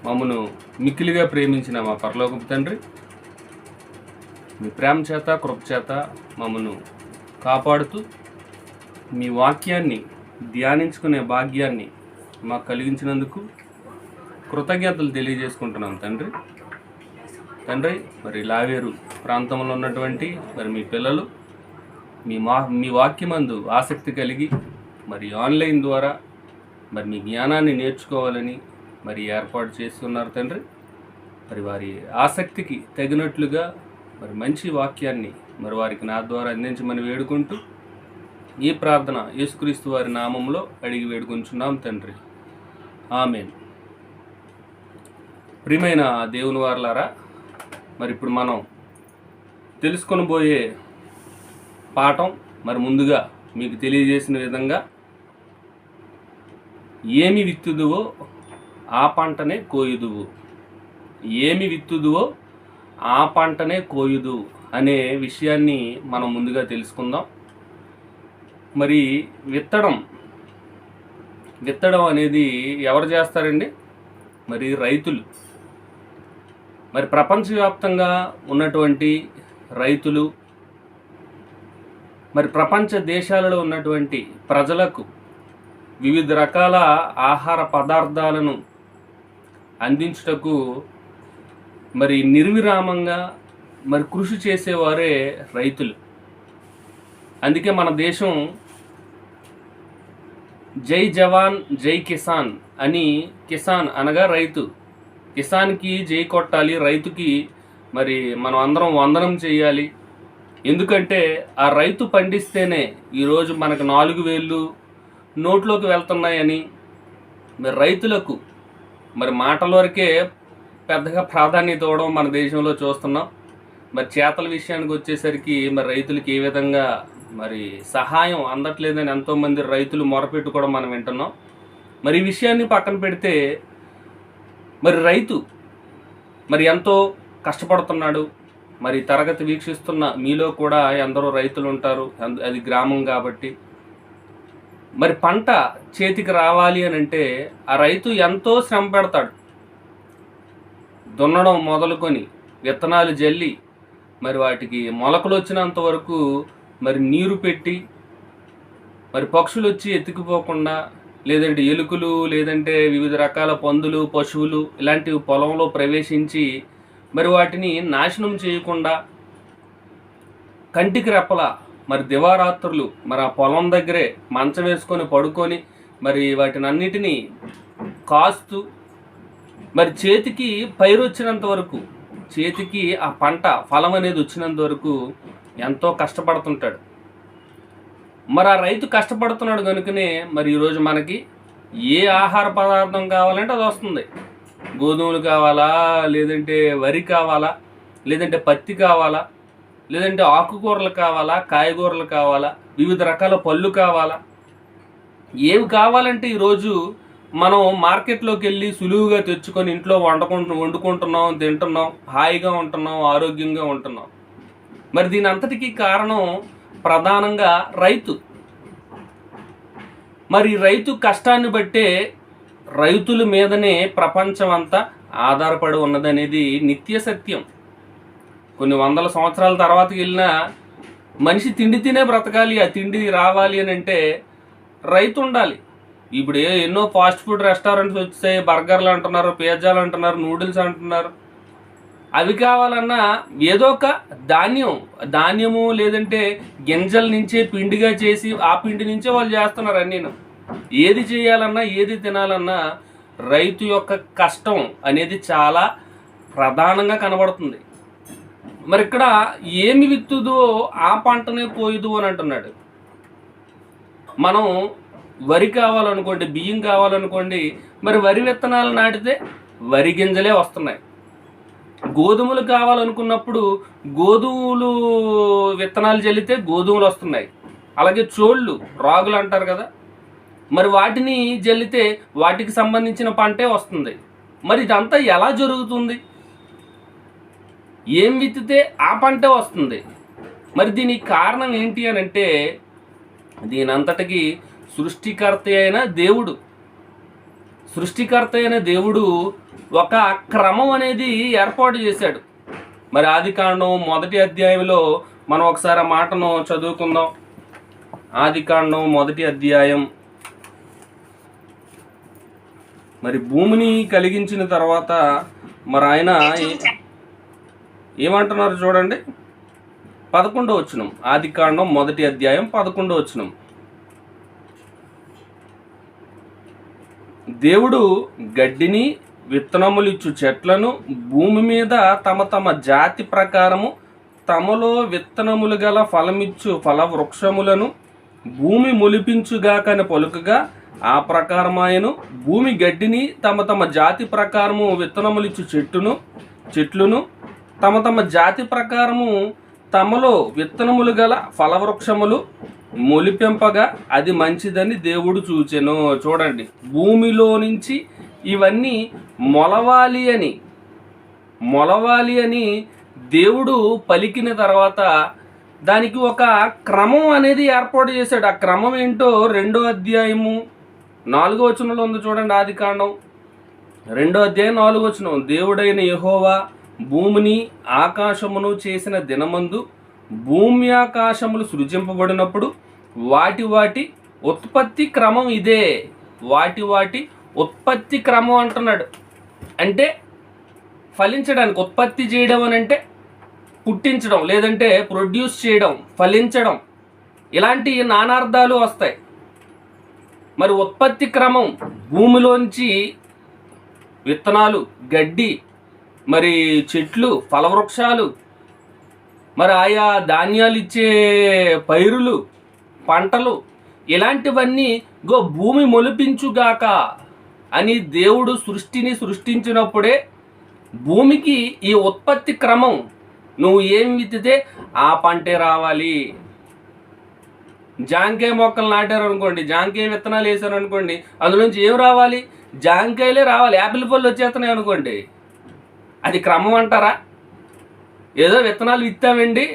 మమ్మను మిక్కిలిగా ప్రేమించిన మా పరలోకపు తండ్రి, మీ ప్రేమ చేత కృప చేత మమ్మను కాపాడుతూ మీ వాక్యాన్ని ధ్యానించుకునే భాగ్యాన్ని మాకు కలిగించినందుకు కృతజ్ఞతలు తెలియజేసుకుంటున్నాం తండ్రి. మరి లావేరు ప్రాంతంలో ఉన్నటువంటి మరి మీ పిల్లలు మీ వాక్యమందు ఆసక్తి కలిగి మరి ఆన్లైన్ ద్వారా మరి మీ జ్ఞానాన్ని నేర్చుకోవాలని మరి ఏర్పాటు చేస్తున్నారు తండ్రి. మరి వారి ఆసక్తికి తగినట్లుగా మరి మంచి వాక్యాన్ని మరి వారికి నా ద్వారా అందించమని వేడుకుంటూ ఈ ప్రార్థన యేసుక్రీస్తు వారి నామంలో అడిగి వేడుకుంటున్నాం తండ్రి. ఆమేన్. ప్రియమైన దేవుని వారలారా, మరి ఇప్పుడు మనం తెలుసుకొని పోయే పాఠం మరి ముందుగా మీకు తెలియజేసిన విధంగా, ఏమి విత్తుదువో ఆ పంటనే కోయుదువు, ఏమి విత్తుదువో ఆ పంటనే కోయుదు అనే విషయాన్ని మనం ముందుగా తెలుసుకుందాం. మరి విత్తడం అనేది ఎవరు చేస్తారండి? మరి రైతులు. మరి ప్రపంచవ్యాప్తంగా ఉన్నటువంటి రైతులు, మరి ప్రపంచ దేశాలలో ఉన్నటువంటి ప్రజలకు వివిధ రకాల ఆహార పదార్థాలను అందించుటకు మరి నిర్విరామంగా మరి కృషి చేసేవారే రైతులు. అందుకే మన దేశం జై జవాన్ జై కిసాన్ అని, కిసాన్ అనగా రైతు, కిసాన్కి జై కొట్టాలి, రైతుకి మరి మనం అందరం వందనం చేయాలి. ఎందుకంటే ఆ రైతు పండిస్తేనే ఈరోజు మనకు 4,000 నోట్లోకి వెళ్తున్నాయని, మరి రైతులకు మరి మాటల వరకే పెద్దగా ప్రాధాన్యత ఇవ్వడం మన దేశంలో చూస్తున్నాం. మరి చేతల విషయానికి వచ్చేసరికి మరి రైతులకి ఏ విధంగా మరి సహాయం అందట్లేదని ఎంతోమంది రైతులు మొరపెట్టుకోవడం మనం వింటున్నాం. మరి ఈ విషయాన్ని పక్కన పెడితే మరి రైతు మరి ఎంతో కష్టపడుతున్నాడు. మరి తరగతి వీక్షిస్తున్న మీలో కూడా ఎందరో రైతులు ఉంటారు, అది గ్రామం కాబట్టి. మరి పంట చేతికి రావాలి అని అంటే ఆ రైతు ఎంతో శ్రమ పెడతాడు. దున్నడం మొదలుకొని విత్తనాలు జల్లి మరి వాటికి మొలకలు వచ్చినంత వరకు మరి నీరు పెట్టి, మరి పక్షులు వచ్చి ఎత్తుకుపోకుండా, లేదంటే ఎలుకలు, లేదంటే వివిధ రకాల పందులు, పశువులు ఇలాంటివి పొలంలో ప్రవేశించి మరి వాటిని నాశనం చేయకుండా కంటికి రెప్పల మరి దివారాత్రులు మరి ఆ పొలం దగ్గరే మంచం వేసుకొని పడుకొని మరి వాటిని అన్నిటినీ కాస్తూ మరి చేతికి పైరు వచ్చినంత వరకు, చేతికి ఆ పంట ఫలం అనేది వచ్చినంత వరకు ఎంతో కష్టపడుతుంటాడు. మరి ఆ రైతు కష్టపడుతున్నాడు కనుకనే మరి ఈరోజు మనకి ఏ ఆహార పదార్థం కావాలంటే అది వస్తుంది. గోధుమలు కావాలా, లేదంటే వరి కావాలా, లేదంటే పత్తి కావాలా, లేదంటే ఆకుకూరలు కావాలా, కాయగూరలు కావాలా, వివిధ రకాల పళ్ళు కావాలా, ఏవి కావాలంటే ఈరోజు మనం మార్కెట్లోకి వెళ్ళి సులువుగా తెచ్చుకొని ఇంట్లో వండుకుంటున్నాం, తింటున్నాం, హాయిగా ఉంటున్నాం, ఆరోగ్యంగా ఉంటున్నాం. మరి దీని అంతటికీ కారణం ప్రధానంగా రైతు. మరి రైతు కష్టాన్ని బట్టే రైతుల మీదనే ప్రపంచం అంతా ఆధారపడి ఉన్నదనేది నిత్య సత్యం. కొన్ని వందల సంవత్సరాల తర్వాతకి వెళ్ళినా మనిషి తిండి తినే బ్రతకాలి, ఆ తిండి రావాలి అని అంటే రైతు ఉండాలి. ఇప్పుడు ఎన్నో ఫాస్ట్ ఫుడ్ రెస్టారెంట్స్ వచ్చాయి, బర్గర్లు అంటున్నారు, పిజ్జాలు అంటున్నారు, నూడిల్స్ అంటున్నారు. అవి కావాలన్నా ఏదో ఒక ధాన్యము లేదంటే గింజల నుంచే పిండిగా చేసి ఆ పిండి నుంచే వాళ్ళు చేస్తున్నారు అన్నీను. ఏది చేయాలన్నా, ఏది తినాలన్నా రైతు యొక్క కష్టం అనేది చాలా ప్రధానంగా కనబడుతుంది. మరి ఇక్కడ ఏమి విత్తుదో ఆ పంటనే కోయుదు అని అంటున్నాడు. మనం వరి కావాలనుకోండి, బియ్యం కావాలనుకోండి, మరి వరి విత్తనాలు నాటితే వరి గింజలే వస్తున్నాయి. గోధుమలు కావాలనుకున్నప్పుడు గోధుమలు విత్తనాలు చల్లితే గోధుమలు వస్తున్నాయి. అలాగే చోళ్ళు, రాగులు అంటారు కదా, మరి వాటిని జల్లితే వాటికి సంబంధించిన పంటే వస్తుంది. మరి ఇదంతా ఎలా జరుగుతుంది? ఏం విత్తితే ఆ పంటే వస్తుంది. మరి దీనికి కారణం ఏంటి అని అంటే దీనంతటికి సృష్టికర్త అయిన దేవుడు, సృష్టికర్త అయిన దేవుడు ఒక క్రమం అనేది ఏర్పాటు చేశాడు. మరి ఆదికాండం 1వ అధ్యాయంలో మనం ఒకసారి ఆ మాటను చదువుకుందాం. ఆదికాండం 1వ అధ్యాయం. మరి భూమిని కలిగించిన తర్వాత మరి ఆయన ఏమంటున్నారు చూడండి. 11వ వచనం, ఆదికాండం 1వ అధ్యాయం 11వ వచనం. దేవుడు గడ్డిని విత్తనములిచ్చు చెట్లను భూమి మీద తమ తమ జాతి ప్రకారము తమలో విత్తనములు గల ఫలమిచ్చు ఫల వృక్షములను భూమి మొలిపించుగాకని పలుకగా ఆ ప్రకారమాయను. భూమి గడ్డిని తమ తమ జాతి ప్రకారము విత్తనములిచ్చు చెట్లును తమ తమ జాతి ప్రకారము తమలో విత్తనములు గల ఫలవృక్షములు మొలిపింపగా అది మంచిదని దేవుడు చూచెను. చూడండి, భూమిలో నుంచి ఇవన్నీ మొలవాలి అని దేవుడు పలికిన తర్వాత దానికి ఒక క్రమం అనేది ఏర్పాటు చేశాడు. ఆ క్రమం ఏంటో 2వ అధ్యాయము 4వ వచనంలో ఉంది చూడండి. ఆదికాండం 2వ అధ్యాయం 4వ వచనం. దేవుడైన యెహోవా భూమిని ఆకాశమును చేసిన దినమందు భూమి ఆకాశములు సృజింపబడినప్పుడు వాటి ఉత్పత్తి క్రమం ఇదే. వాటి ఉత్పత్తి క్రమం అంటున్నాడు. అంటే ఫలించడానికి, ఉత్పత్తి చేయడం అని అంటే పుట్టించడం, లేదంటే ప్రొడ్యూస్ చేయడం, ఫలించడం, ఇలాంటి నానార్థాలు వస్తాయి. మరి ఉత్పత్తి క్రమం భూమిలోంచి విత్తనాలు, గడ్డి, మరి చెట్లు, ఫలవృక్షాలు, మరి ఆయా ధాన్యాలు ఇచ్చే పైరులు, పంటలు, ఇలాంటివన్నీ భూమి మొలిపించుగాక అని దేవుడు సృష్టిని సృష్టించినప్పుడే భూమికి ఈ ఉత్పత్తి క్రమం, నువ్వు ఏం విత్తితే ఆ పంటే రావాలి. జాంకాయ మొక్కలు నాటారు అనుకోండి, జాంకాయ విత్తనాలు వేసారు అనుకోండి, అందులోంచి ఏం రావాలి? జాంకాయలే రావాలి. యాపిల్ పళ్ళు వచ్చేస్తున్నాయి అనుకోండి, అది క్రమం అంటారా? ఏదో విత్తనాలు విత్తామండి,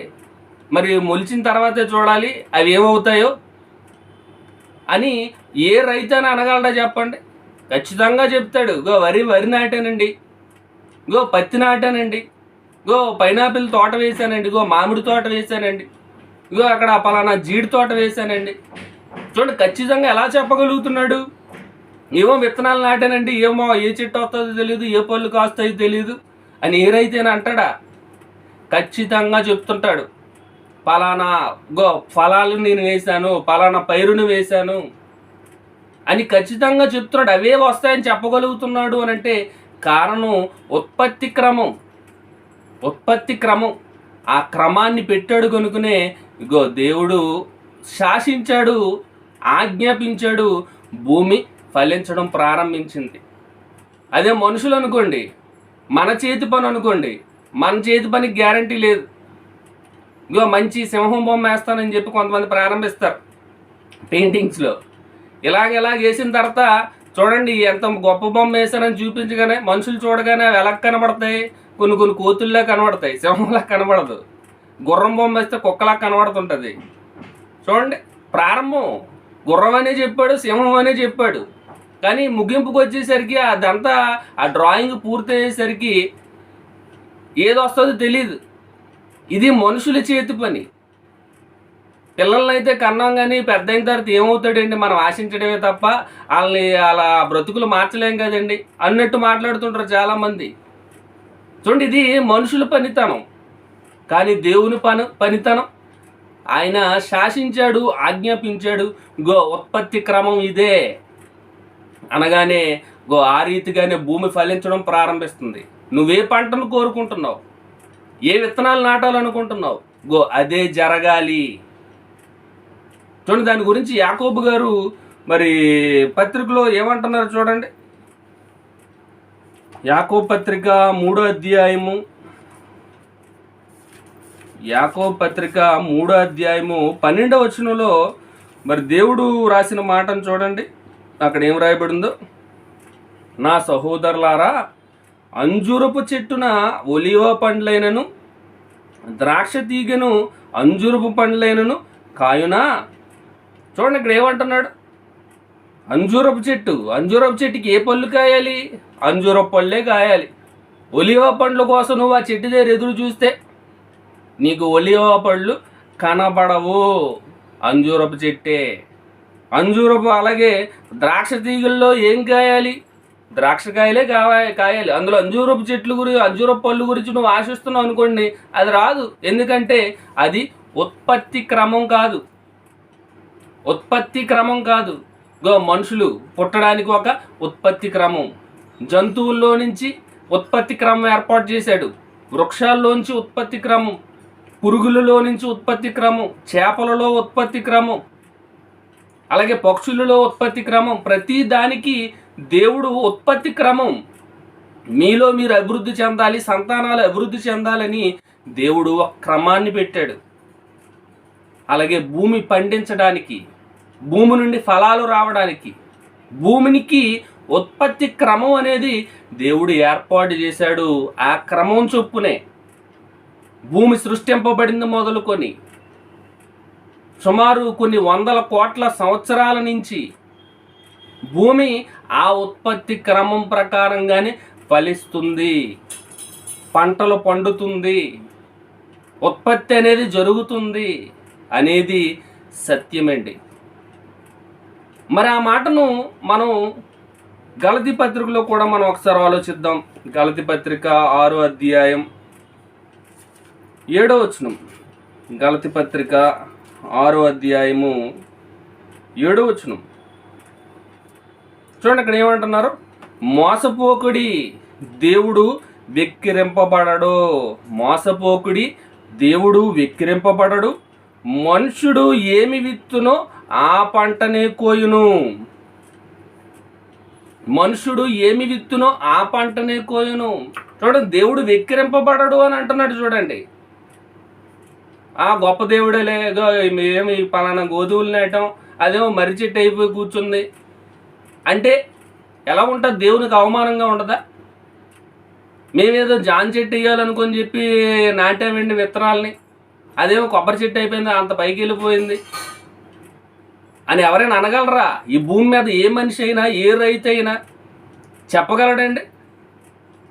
మరి మొలిచిన తర్వాతే చూడాలి అవి ఏమవుతాయో అని ఏ రైతు అని అనగలడా చెప్పండి? ఖచ్చితంగా చెప్తాడు. వరి నాటానండి, పత్తి నాటానండి, పైనాపిల్ తోట వేసానండి, మామిడి తోట వేసానండి, అక్కడ పలానా జీడి తోట వేసానండి. చూడండి, ఖచ్చితంగా ఎలా చెప్పగలుగుతున్నాడు? ఏమో విత్తనాలు నాటానండి, ఏమో ఏ చెట్టు వస్తుందో తెలియదు, ఏ పళ్ళు కాస్తాయో తెలియదు అని ఏ రైతేనా అంటాడా? ఖచ్చితంగా చెప్తుంటాడు. పలానా ఫలాలు నేను వేశాను, పలానా పైరుని వేశాను అని ఖచ్చితంగా చెప్తున్నాడు. అవే వస్తాయని చెప్పగలుగుతున్నాడు అని అంటే కారణం ఉత్పత్తి క్రమం. ఆ క్రమాన్ని పెట్టాడు కనుకనే దేవుడు శాసించాడు, ఆజ్ఞాపించాడు, భూమి ఫలించడం ప్రారంభించింది. అదే మనుషులు అనుకోండి, మన చేతి పని అనుకోండి, మన చేతి పనికి గ్యారంటీ లేదు. మంచి సింహం బొమ్మ వేస్తానని చెప్పి కొంతమంది ప్రారంభిస్తారు పెయింటింగ్స్లో. ఇలాగ వేసిన తర్వాత చూడండి ఎంత గొప్ప బొమ్మ వేశారని చూపించగానే మనుషులు చూడగానే అవి ఎలా కనబడతాయి? కొన్ని కోతుల్లా కనబడతాయి, సింహంలా కనబడదు. గుర్రం బొమ్మ వేస్తే కుక్కలా కనబడుతుంటుంది. చూడండి, ప్రారంభం గుర్రం అనే చెప్పాడు, సింహం అనే చెప్పాడు, కానీ ముగింపుకు వచ్చేసరికి అదంతా ఆ డ్రాయింగ్ పూర్తయ్యేసరికి ఏది వస్తుందో తెలియదు. ఇది మనుషుల చేతి పని. పిల్లల్ని అయితే కన్నాం కానీ పెద్ద అయిన తర్వాత ఏమవుతాడండి? మనం ఆశించడమే తప్ప వాళ్ళని అలా బ్రతుకులు మార్చలేం కదండి అన్నట్టు మాట్లాడుతుంటారు చాలామంది. చూడండి, ఇది మనుషుల పనితనం. కానీ దేవుని పనితనం, ఆయన శాసించాడు, ఆజ్ఞాపించాడు. ఉత్పత్తి క్రమం ఇదే అనగానే ఆ రీతిగానే భూమి ఫలించడం ప్రారంభిస్తుంది. నువ్వే పంటను కోరుకుంటున్నావు, ఏ విత్తనాలు నాటాలనుకుంటున్నావు, అదే జరగాలి. చూడండి, దాని గురించి యాకోబు గారు మరి పత్రికలో ఏమంటున్నారు చూడండి. యాకోబు పత్రిక 3వ అధ్యాయము, యాకోబు పత్రిక 3వ అధ్యాయము 12వ వచనంలో మరి దేవుడు రాసిన మాటను చూడండి. అక్కడ ఏం రాయబడిందో, నా సహోదరులారా, అంజూరపు చెట్టున ఒలివ పండ్లైనను ద్రాక్ష తీగను అంజూరపు పండ్లైనను కాయునా. చూడండి, ఇక్కడ ఏమంటున్నాడు? అంజూరపు చెట్టుకి ఏ పళ్ళు కాయాలి? అంజూరపు పళ్ళే కాయాలి. ఒలివ పండ్ల కోసం నువ్వు ఆ చెట్టు దగ్గర ఎదురు చూస్తే నీకు ఒలివ పళ్ళు కనబడవు. అంజూరపు చెట్టే. అలాగే ద్రాక్ష తీగల్లో ఏం కాయాలి? ద్రాక్షకాయలే కాయాలి. అందులో అంజూరపు పళ్ళు గురించి నువ్వు ఆశిస్తున్నావు అనుకోండి, అది రాదు. ఎందుకంటే అది ఉత్పత్తి క్రమం కాదు. మనుషులు పుట్టడానికి ఒక ఉత్పత్తి క్రమం, జంతువుల్లో నుంచి ఉత్పత్తి క్రమం ఏర్పాటు చేశాడు, వృక్షాల్లోంచి ఉత్పత్తి క్రమం, పురుగులలో నుంచి ఉత్పత్తి క్రమం, చేపలలో ఉత్పత్తి క్రమం, అలాగే పక్షులలో ఉత్పత్తి క్రమం. ప్రతి దానికి దేవుడు ఉత్పత్తి క్రమం, మీలో మీరు అభివృద్ధి చెందాలి, సంతానాలు అభివృద్ధి చెందాలని దేవుడు ఒక క్రమాన్ని పెట్టాడు. అలాగే భూమి పండించడానికి, భూమి నుండి ఫలాలు రావడానికి, భూమికి ఉత్పత్తి క్రమం అనేది దేవుడు ఏర్పాటు చేశాడు. ఆ క్రమం చొప్పునే భూమి సృష్టింపబడింది మొదలుకొని సుమారు కొన్ని వందల కోట్ల సంవత్సరాల నుంచి భూమి ఆ ఉత్పత్తి క్రమం ప్రకారంగానే ఫలిస్తుంది, పంటలు పండుతుంది, ఉత్పత్తి అనేది జరుగుతుంది అనేది సత్యమండి. మరి ఆ మాటను మనం గలతీ పత్రికలో కూడా మనం ఒకసారి ఆలోచిద్దాం. గలతీ పత్రిక 6వ అధ్యాయం 7వ వచనం. గలతీ పత్రిక 6వ అధ్యాయము 7వ వచనం చూడండి. అక్కడ ఏమంటున్నారు? మోసపోకుడి, దేవుడు వెక్కిరింపబడడు. మోసపోకుడి, దేవుడు వెక్కిరింపబడడు. మనుషుడు ఏమి విత్తునో ఆ పంటనే కోయును. చూడండి, దేవుడు వెక్కిరింపబడడు అని అంటున్నాడు. చూడండి, ఆ గొప్ప దేవుడేలే, ఏమి పలానా గోధువులు నేయటం, అదేమో మర్రి చెట్టు అయిపోయి కూర్చుంది అంటే ఎలా ఉంటుంది? దేవునికి అవమానంగా ఉండదా? మేమేదో జాన్ చెట్టు వేయాలనుకొని చెప్పి నాటామండి విత్తనాలని, అదేమో కొబ్బరి చెట్టు అయిపోయింది, అంత పైకి వెళ్ళిపోయింది అని ఎవరైనా అనగలరా? ఈ భూమి మీద ఏ మనిషి అయినా, ఏ రైతు అయినా చెప్పగలడండి?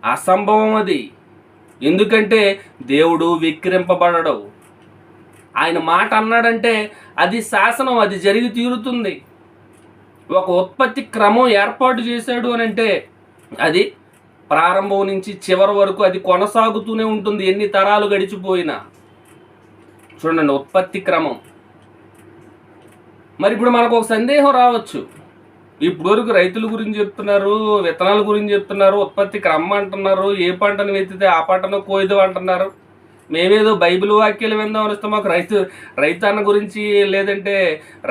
అసంభవం అది. ఎందుకంటే దేవుడు వెక్కిరింపబడడు. ఆయన మాట అన్నాడంటే అది శాసనం, అది జరిగి తీరుతుంది. ఒక ఉత్పత్తి క్రమం ఏర్పాటు చేశాడు అని అంటే అది ప్రారంభం నుంచి చివరి వరకు అది కొనసాగుతూనే ఉంటుంది, ఎన్ని తరాలు గడిచిపోయినా. చూడండి, ఉత్పత్తి క్రమం. మరి ఇప్పుడు మనకు ఒక సందేహం రావచ్చు. ఇప్పుడు వరకు రైతుల గురించి చెప్తున్నారు, విత్తనాల గురించి చెప్తున్నారు, ఉత్పత్తి క్రమం అంటున్నారు, ఏ పంటను వెతితే ఆ పంటను కోయదు అంటున్నారు. మేమేదో బైబిల్ వాక్యాలు విందాం అనిస్తే మాకు రైతన్న గురించి, లేదంటే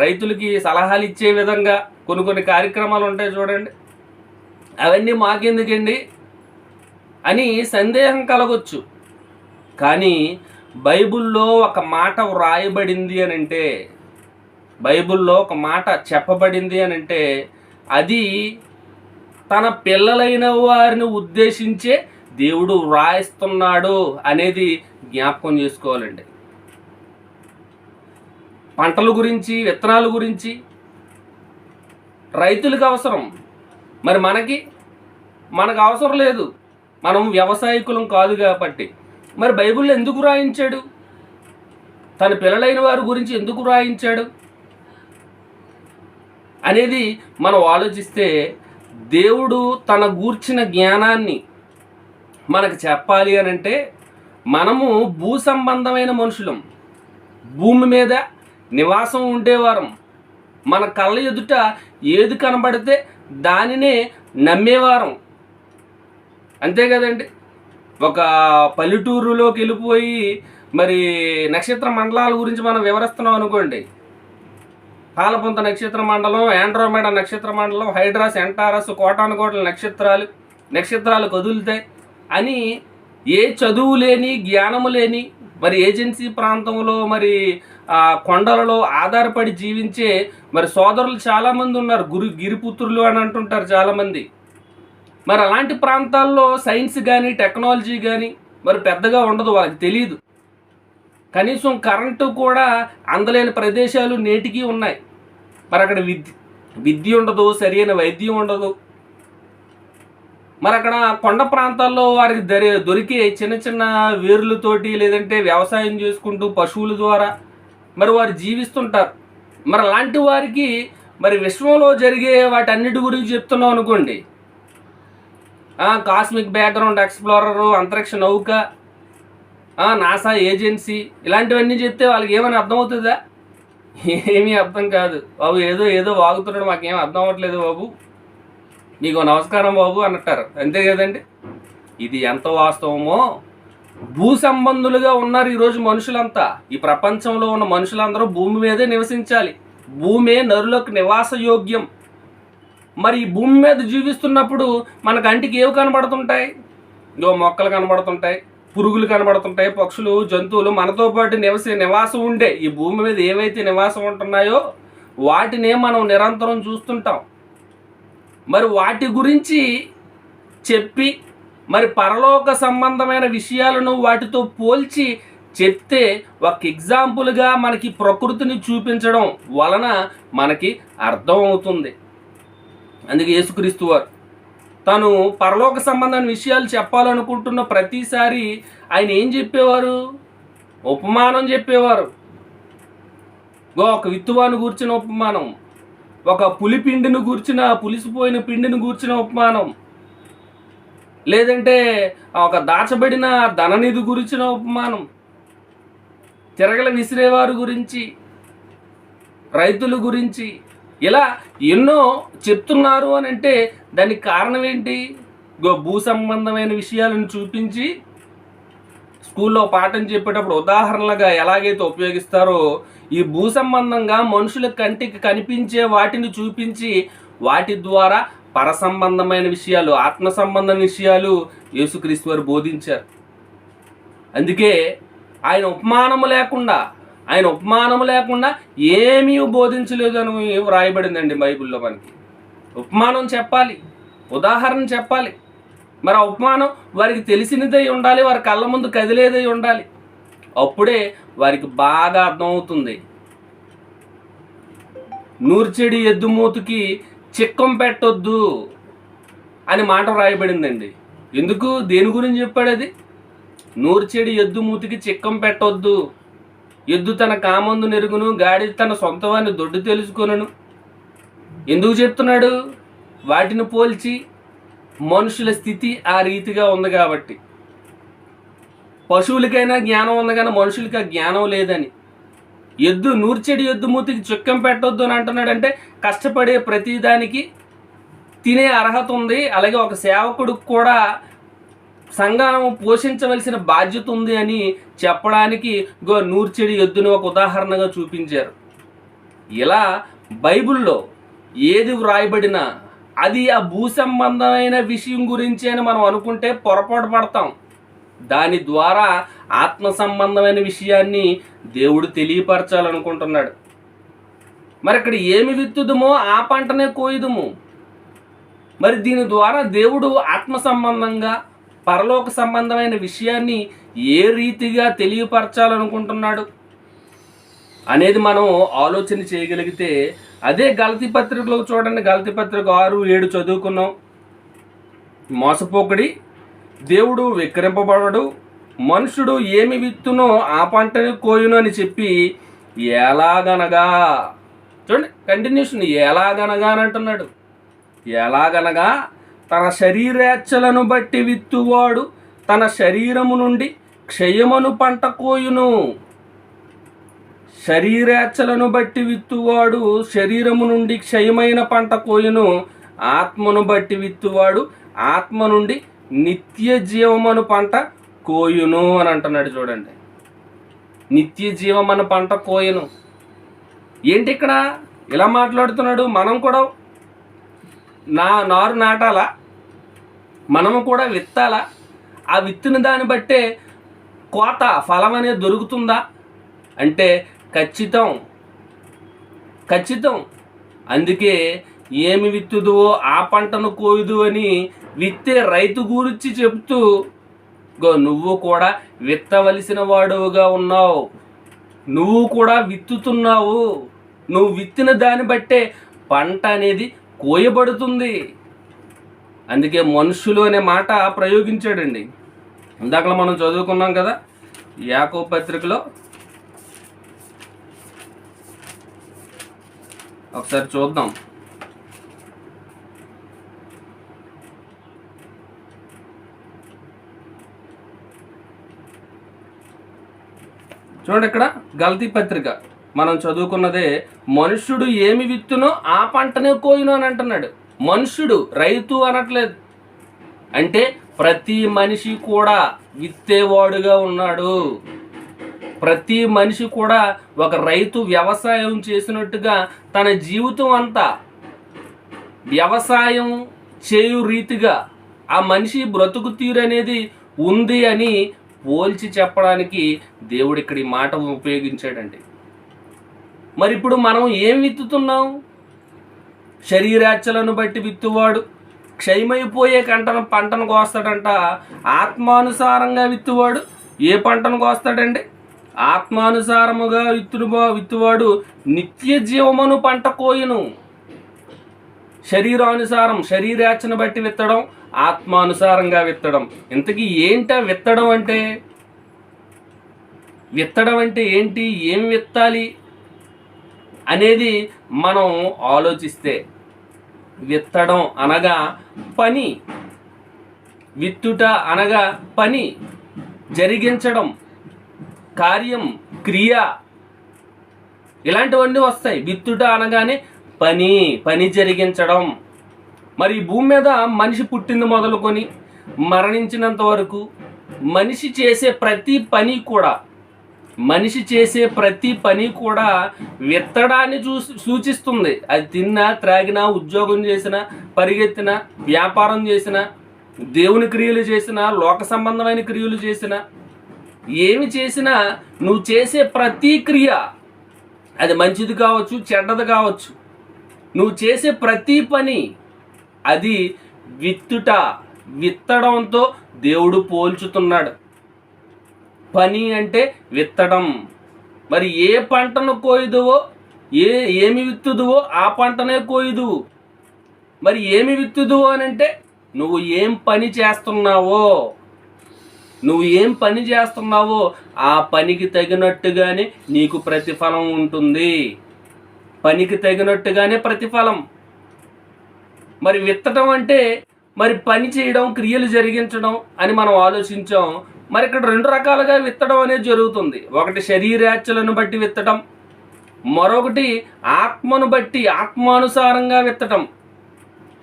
రైతులకి సలహాలు ఇచ్చే విధంగా కొన్ని కార్యక్రమాలు ఉంటాయి చూడండి, అవన్నీ మాకెందుకండి అని సందేహం కలగొచ్చు. కానీ బైబిల్లో ఒక మాట వ్రాయబడింది అని అంటే, బైబిల్లో ఒక మాట చెప్పబడింది అని అంటే అది తన పిల్లలైన వారిని ఉద్దేశించే దేవుడు వ్రాయిస్తున్నాడు అనేది జ్ఞాపకం చేసుకోవాలండి. పంటల గురించి, విత్తనాల గురించి రైతులకు అవసరం, మరి మనకు అవసరం లేదు, మనం వ్యవసాయకులం కాదు కాబట్టి. మరి బైబిల్లో ఎందుకు వ్రాయించాడు? తన పిల్లలైన వారి గురించి ఎందుకు వ్రాయించాడు అనేది మనం ఆలోచిస్తే, దేవుడు తన గూర్చిన జ్ఞానాన్ని మనకు చెప్పాలి అని అంటే మనము భూ సంబంధమైన మనుషులం, భూమి మీద నివాసం ఉండేవారం. మన కళ్ళ ఎదుట ఏది కనబడితే దానినే నమ్మేవారం, అంతే కదండి. ఒక పల్లెటూరులోకి వెళ్ళిపోయి మరి నక్షత్ర మండలాల గురించి మనం వివరిస్తున్నాం అనుకోండి, పాలపుంత నక్షత్ర మండలం, ఆండ్రోమేడా నక్షత్ర మండలం, హైడ్రాస్, ఎంటారస్, కోటానుకోట్ల నక్షత్రాలు కదులుతాయి అని ఏ చదువు లేని, జ్ఞానము లేని, మరి ఏజెన్సీ ప్రాంతంలో, మరి కొండలలో ఆధారపడి జీవించే మరి సోదరులు చాలామంది ఉన్నారు. గిరిపుత్రులు అని అంటుంటారు చాలామంది. మరి అలాంటి ప్రాంతాల్లో సైన్స్ కానీ, టెక్నాలజీ కానీ మరి పెద్దగా ఉండదు, వాళ్ళకి తెలియదు. కనీసం కరెంటు కూడా అందలేని ప్రదేశాలు నేటికి ఉన్నాయి. మరి అక్కడ విద్య ఉండదు, సరైన వైద్యం ఉండదు. మరి అక్కడ కొండ ప్రాంతాల్లో వారికి దొరికే చిన్న చిన్న వేర్లతోటి లేదంటే వ్యవసాయం చేసుకుంటూ పశువుల ద్వారా మరి వారు జీవిస్తుంటారు. మరి అలాంటి వారికి మరి విశ్వంలో జరిగే వాటన్నిటి గురించి చెప్తున్నాం అనుకోండి, కాస్మిక్ బ్యాక్గ్రౌండ్ ఎక్స్ప్లోరరు, అంతరిక్ష నౌక, నాసా ఏజెన్సీ, ఇలాంటివన్నీ చెప్తే వాళ్ళకి ఏమైనా అర్థమవుతుందా? ఏమీ అర్థం కాదు. బాబు ఏదో ఏదో వాగుతున్నాడు, మాకేం అర్థం అవ్వట్లేదు బాబు, మీకు నమస్కారం బాబు అన్నట్టారు, అంతే కదండి. ఇది ఎంత వాస్తవమో. భూ సంబంధులుగా ఉన్నారు ఈరోజు మనుషులంతా. ఈ ప్రపంచంలో ఉన్న మనుషులందరూ భూమి మీదే నివసించాలి. భూమే నరులకు నివాస యోగ్యం. మరి ఈ భూమి మీద జీవిస్తున్నప్పుడు మన కంటికి ఏవి కనబడుతుంటాయి? మొక్కలు కనబడుతుంటాయి, పురుగులు కనబడుతుంటాయి, పక్షులు, జంతువులు మనతో పాటు నివాసం ఉండే ఈ భూమి మీద ఏవైతే నివాసం ఉంటున్నాయో వాటినే మనం నిరంతరం చూస్తుంటాం. మరి వాటి గురించి చెప్పి మరి పరలోక సంబంధమైన విషయాలను వాటితో పోల్చి చెప్తే ఒక ఎగ్జాంపుల్గా మనకి ప్రకృతిని చూపించడం వలన మనకి అర్థం అవుతుంది. అందుకే యేసుక్రీస్తు వారు తను పరలోక సంబంధమైన విషయాలు చెప్పాలనుకుంటున్న ప్రతిసారి ఆయన ఏం చెప్పేవారు? ఉపమానం చెప్పేవారు. ఒక విత్తువాను గూర్చిన ఉపమానం, ఒక పులిపిండిని గూర్చిన, పులిసిపోయిన పిండిని గూర్చిన ఉపమానం, లేదంటే ఒక దాచబడిన ధననిధి గురించిన ఉపమానం, తిరగల విసిరేవారు గురించి, రైతుల గురించి, ఇలా ఎన్నో చెప్తున్నారు అని అంటే దానికి కారణం ఏంటి? భూ సంబంధమైన విషయాలను చూపించి స్కూల్లో పాఠం చెప్పేటప్పుడు ఉదాహరణలుగా ఎలాగైతే ఉపయోగిస్తారో ఈ భూ సంబంధంగా మనుషుల కంటికి కనిపించే వాటిని చూపించి వాటి ద్వారా పర సంబంధమైన విషయాలు, ఆత్మ సంబంధమైన విషయాలు యేసుక్రీస్తు వారు బోధించారు. అందుకే ఆయన ఉపమానము లేకుండా ఏమీ బోధించలేదు అని వ్రాయబడిందండి బైబిల్లో. మనకి ఉపమానం చెప్పాలి, ఉదాహరణ చెప్పాలి. మరి ఆ ఉపమానం వారికి తెలిసినదై ఉండాలి, వారి కళ్ళ ముందు కదిలేదై ఉండాలి. అప్పుడే వారికి బాగా అర్థమవుతుంది. నూర్చెడి ఎద్దుమూతికి చిక్కం పెట్టొద్దు అని మాట వ్రాయబడిందండి. ఎందుకు, దేని గురించి చెప్పాడు అది? నూర్చెడి ఎద్దుమూతికి చిక్కం పెట్టొద్దు. ఎద్దు తన కామందు నెరుగును, గాడిద తన సొంతవాన్ని దొడ్డు తెలుసుకొనును. ఎందుకు చెప్తున్నాడు? వాటిని పోల్చి మనుషుల స్థితి ఆ రీతిగా ఉంది కాబట్టి. పశువులకైనా జ్ఞానం ఉంది కానీ మనుషులకి ఆ జ్ఞానం లేదని. నూర్చెడి ఎద్దుమూతికి చిక్కం పెట్టొద్దు అని అంటున్నాడంటే కష్టపడే ప్రతిదానికి తినే అర్హత ఉంది. అలాగే ఒక సేవకుడికి కూడా సంఘం పోషించవలసిన బాధ్యత ఉంది అని చెప్పడానికి నూర్చెడి ఎద్దుని ఒక ఉదాహరణగా చూపించారు. ఇలా బైబిల్లో ఏది వ్రాయబడినా అది ఆ భూ సంబంధమైన విషయం గురించి అని మనం అనుకుంటే పొరపాటు పడతాం. దాని ద్వారా ఆత్మ సంబంధమైన విషయాన్ని దేవుడు తెలియపరచాలనుకుంటున్నాడు. మరి ఇక్కడ ఏమి విత్తుదుమో ఆ పంటనే కోయుదుము. మరి దీని ద్వారా దేవుడు ఆత్మ సంబంధంగా పరలోక సంబంధమైన విషయాన్ని ఏ రీతిగా తెలియపరచాలనుకుంటున్నాడు అనేది మనం ఆలోచన చేయగలిగితే, అదే గలతీ పత్రికలో చూడండి, గలతీ పత్రిక 6-7 చదువుకున్నాం. మోసపోకడి, దేవుడు విక్రింపబడడు, మనుషుడు ఏమి విత్తునో ఆ పంటని కోయును అని చెప్పి ఎలాగనగా, చూడండి కంటిన్యూషన్, ఎలాగనగా అని అంటున్నాడు. ఎలాగనగా తన శరీరేచ్ఛలను బట్టి విత్తువాడు తన శరీరము నుండి క్షయమును పంట కోయును. శరీరేచ్ఛలను బట్టి విత్తువాడు శరీరము నుండి క్షయమైన పంట కోయును. ఆత్మను బట్టి విత్తువాడు ఆత్మ నుండి నిత్య జీవమను పంట కోయును అని అంటున్నాడు. చూడండి, నిత్య జీవమను పంట కోయును. ఏంటి ఇక్కడ ఇలా మాట్లాడుతున్నాడు? మనం కూడా నారు నాటాలా, మనము కూడా విత్తాలా? ఆ విత్తిన దాన్ని బట్టే కోత ఫలం అనేది దొరుకుతుందా అంటే ఖచ్చితం. అందుకే ఏమి విత్తుదువో ఆ పంటను కోయుదు అని విత్తే రైతు గురించి చెప్తూ నువ్వు కూడా విత్తవలసిన వాడుగా ఉన్నావు, నువ్వు కూడా విత్తుతున్నావు. నువ్వు విత్తిన దాన్ని బట్టే పంట అనేది కోయబడుతుంది. అందుకే మనుషులు అనే మాట ప్రయోగించాడండి. ఇందాక మనం చదువుకున్నాం కదా యాకోబు పత్రికలో, ఒకసారి చూద్దాం. చూడండి, ఇక్కడ గలతీ పత్రిక మనం చదువుకున్నదే, మనుష్యుడు ఏమి విత్తునో ఆ పంటనే కోయును అని అంటున్నాడు. మనుష్యుడు, రైతు అనట్లేదు. అంటే ప్రతి మనిషి కూడా విత్తేవాడుగా ఉన్నాడు. ప్రతి మనిషి కూడా ఒక రైతు వ్యవసాయం చేసినట్టుగా తన జీవితం అంతా వ్యవసాయం చేయు రీతిగా ఆ మనిషి బ్రతుకు తీరు అనేది ఉంది అని పోల్చి చెప్పడానికి దేవుడు ఇక్కడ ఈ మాట ఉపయోగించాడండి. మరి ఇప్పుడు మనం ఏం విత్తుతున్నాం? శరీరాచ్చలను బట్టి విత్తువాడు క్షయమైపోయే పంటను కోస్తాడంట. ఆత్మానుసారంగా విత్తువాడు ఏ పంటను కోస్తాడండి? ఆత్మానుసారముగా విత్తువాడు నిత్య జీవమును పంట కోయును. శరీరానుసారం, శరీరాచ్చను బట్టి విత్తడం, ఆత్మానుసారంగా విత్తడం. ఇంతకీ ఏంట విత్తడం అంటే? విత్తడం అంటే ఏంటి? ఏం విత్తాలి అనేది మనం ఆలోచిస్తే, విత్తడం అనగా పని, విత్తుట అనగా పని, జరిగించడం, కార్యం, క్రియ, ఇలాంటివన్నీ వస్తాయి. విత్తుట అనగానే పని జరిగించడం. మరి ఈ భూమి మీద మనిషి పుట్టింది మొదలుకొని మరణించినంత వరకు మనిషి చేసే ప్రతి పని కూడా విత్తడాన్ని సూచిస్తుంది. అది తిన్నా, త్రాగినా, ఉద్యోగం చేసినా, పరిగెత్తినా, వ్యాపారం చేసినా, దేవుని క్రియలు చేసినా, లోక సంబంధమైన క్రియలు చేసినా, ఏమి చేసినా నువ్వు చేసే ప్రతి క్రియ, అది మంచిది కావచ్చు, చెడ్డది కావచ్చు, నువ్వు చేసే ప్రతి పని అది విత్తడంతో దేవుడు పోల్చుతున్నాడు. పని అంటే విత్తడం. మరి ఏ పంటను కోయుదువో, ఏమి విత్తుదువో ఆ పంటనే కోయుదువు. మరి ఏమి విత్తుదువో అని అంటే నువ్వు ఏం పని చేస్తున్నావో ఆ పనికి తగినట్టుగానే నీకు ప్రతిఫలం ఉంటుంది. పనికి తగినట్టుగానే ప్రతిఫలం. మరి విత్తడం అంటే మరి పని చేయడం, క్రియలు జరిగించడం అని మనం ఆలోచించాం. మరి ఇక్కడ రెండు రకాలుగా విత్తడం అనేది జరుగుతుంది. ఒకటి శరీరాచ్చలను బట్టి విత్తడం, మరొకటి ఆత్మను బట్టి, ఆత్మానుసారంగా విత్తడం.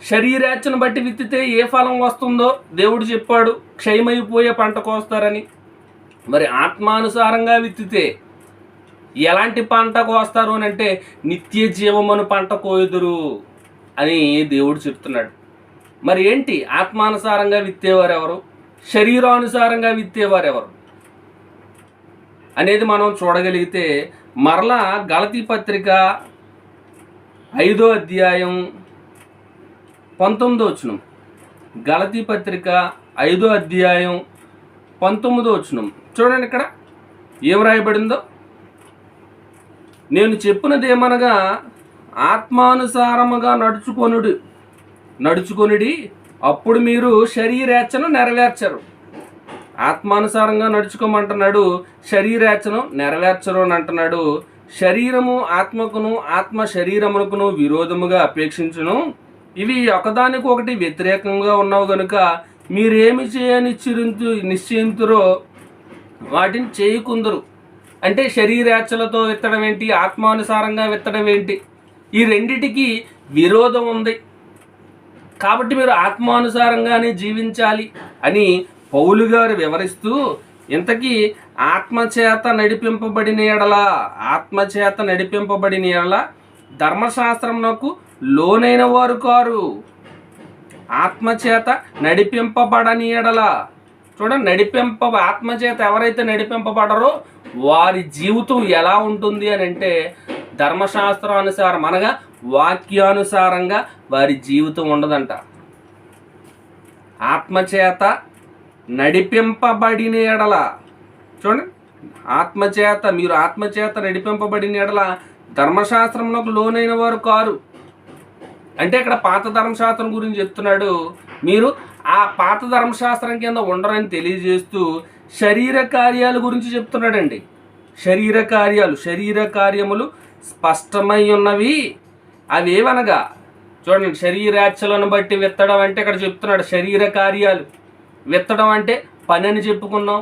శరీరాచ్చను బట్టి విత్తితే ఏ ఫలం వస్తుందో దేవుడు చెప్పాడు, క్షయమైపోయే పంట కోస్తారని. మరి ఆత్మానుసారంగా విత్తితే ఎలాంటి పంట కోస్తారు అని అంటే నిత్య జీవమును పంట కోయుదురు అని దేవుడు చెప్తున్నాడు. మరి ఏంటి? ఆత్మానుసారంగా విత్తేవారు ఎవరు, శరీరానుసారంగా విత్తేవారు ఎవరు అనేది మనం చూడగలిగితే, మరలా గలతీ పత్రిక 5వ అధ్యాయం 19వ వచనం. గలతీ పత్రిక 5వ అధ్యాయం 19వ వచనం చూడండి. ఇక్కడ ఏం రాయబడిందో, నేను చెప్పినదేమనగా ఆత్మానుసారముగా నడుచుకొనుడి, అప్పుడు మీరు శరీరేచ్ఛను నెరవేర్చరు. ఆత్మానుసారంగా నడుచుకోమంటున్నాడు, శరీరేచ్ఛను నెరవేర్చరు అని అంటున్నాడు. శరీరము ఆత్మకును, ఆత్మ శరీరమునకును విరోధముగా అపేక్షించును. ఇవి ఒకదానికొకటి వ్యతిరేకంగా ఉన్నవి కనుక మీరేమి నిశ్చయింతురో వాటిని చేయకుందరు. అంటే శరీరేచ్ఛలతో విత్తడం ఏంటి, ఆత్మానుసారంగా విత్తడం ఏంటి? ఈ రెండిటికి విరోధం ఉంది. కాబట్టి మీరు ఆత్మానుసారంగానే జీవించాలి అని పౌలు గారు వివరిస్తూ, ఇంతకీ ఆత్మచేత నడిపింపబడిన ఎడల ధర్మశాస్త్రమునకు లోనైన వారు కారు. ఆత్మచేత నడిపింపబడని ఎడల, చూడండి, ఆత్మచేత ఎవరైతే నడిపింపబడరో వారి జీవితం ఎలా ఉంటుంది అని అంటే ధర్మశాస్త్రానుసారం అనగా వాక్యానుసారంగా వారి జీవితం ఉండదంట. ఆత్మచేత నడిపింపబడిన ఎడల, చూడండి, మీరు ఆత్మచేత నడిపింపబడిన ఎడల ధర్మశాస్త్రమునకు లోనైన వారు కారు. అంటే ఇక్కడ పాత ధర్మశాస్త్రం గురించి చెప్తున్నాడు. మీరు ఆ పాత ధర్మశాస్త్రం కింద ఉండరని తెలియజేస్తూ శరీర కార్యాల గురించి చెప్తున్నాడండి. శరీర కార్యములు స్పష్టమై ఉన్నవి. అవి ఏవనగా చూడండి, శరీరాచలను బట్టి విత్తడం అంటే ఇక్కడ చెప్తున్నాడు శరీర కార్యాలు. విత్తడం అంటే పని అని చెప్పుకున్నాం.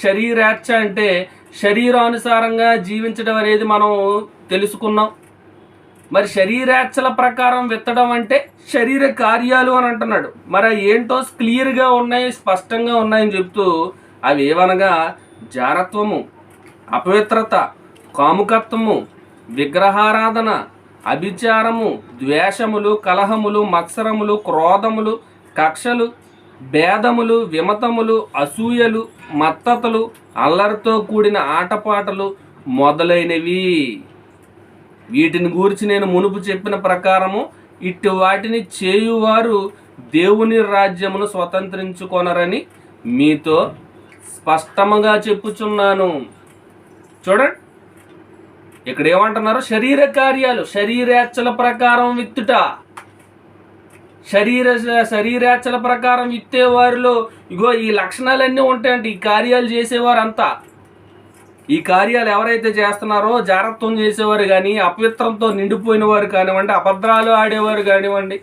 శరీరాచ అంటే శరీరానుసారంగా జీవించడం అనేది మనం తెలుసుకున్నాం. మరి శరీరాచల ప్రకారం విత్తడం అంటే శరీర కార్యాలు అని అంటున్నాడు. మరి ఏంటో క్లియర్గా ఉన్నాయి, స్పష్టంగా ఉన్నాయని చెప్తూ అవి ఏవనగా జారత్వము, అపవిత్రత, కాముకత్వము, విగ్రహారాధన, అభిచారము, ద్వేషములు, కలహములు, మత్సరములు, క్రోధములు, కక్షలు, భేదములు, విమతములు, అసూయలు, మత్తతలు, అల్లరితో కూడిన ఆటపాటలు మొదలైనవి. వీటిని గూర్చి నేను మునుపు చెప్పిన ప్రకారము ఇట్టి వాటిని చేయువారు దేవుని రాజ్యమును స్వతంత్రించుకొనరని మీతో స్పష్టముగా చెప్పుచున్నాను. చూడండి, ఇక్కడ ఏమంటున్నారు? శరీర కార్యాలు, శరీరేచ్ఛల ప్రకారం విత్తుట. శరీరేచ్ఛల ప్రకారం విత్తే వారిలో ఇగో ఈ లక్షణాలన్నీ ఉంటాయంటే ఈ కార్యాలు చేసేవారంతా. ఈ కార్యాలు ఎవరైతే చేస్తున్నారో జారత్వం చేసేవారు కానీ, అపవిత్రంతో నిండిపోయిన వారు కానివ్వండి, అబద్ధాలు ఆడేవారు కానివ్వండి,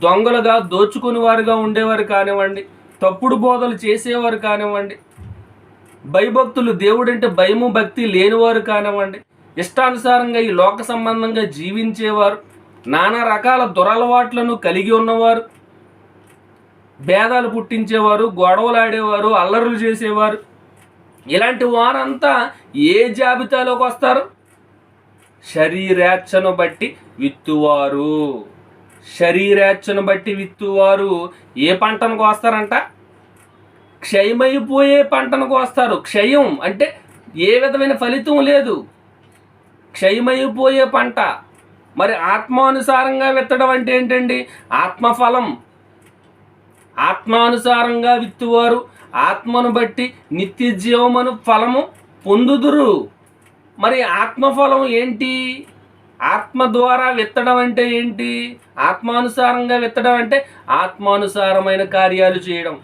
దొంగలుగా దోచుకుని వారుగా ఉండేవారు కానివ్వండి, తప్పుడు బోధలు చేసేవారు కానివ్వండి, భయభక్తులు, దేవుడంటే భయము భక్తి లేనివారు కానివ్వండి, ఇష్టానుసారంగా ఈ లోక సంబంధంగా జీవించేవారు, నానా రకాల దురలవాట్లను కలిగి ఉన్నవారు, భేదాలు పుట్టించేవారు, గొడవలు ఆడేవారు, అల్లరులు చేసేవారు, ఇలాంటి వారంతా ఏ జాబితాలోకి వస్తారు? శరీరేచ్ఛను బట్టి విత్తువారు. శరీరేచ్ఛను బట్టి విత్తువారు ఏ పంటను కోస్తారంట? క్షయమైపోయే పంటను కోస్తారు. క్షయం అంటే ఏ విధమైన ఫలితం లేదు, క్షయమైపోయే పంట. మరి ఆత్మానుసారంగా విత్తడం అంటే ఏంటండి? ఆత్మఫలం. ఆత్మానుసారంగా విత్తువారు ఆత్మను బట్టి నిత్య జీవమును ఫలము పొందుదురు. మరి ఆత్మఫలం ఏంటి? ఆత్మ ద్వారా విత్తడం అంటే ఏంటి? ఆత్మానుసారంగా విత్తడం అంటే ఆత్మానుసారమైన కార్యాలు చేయడం.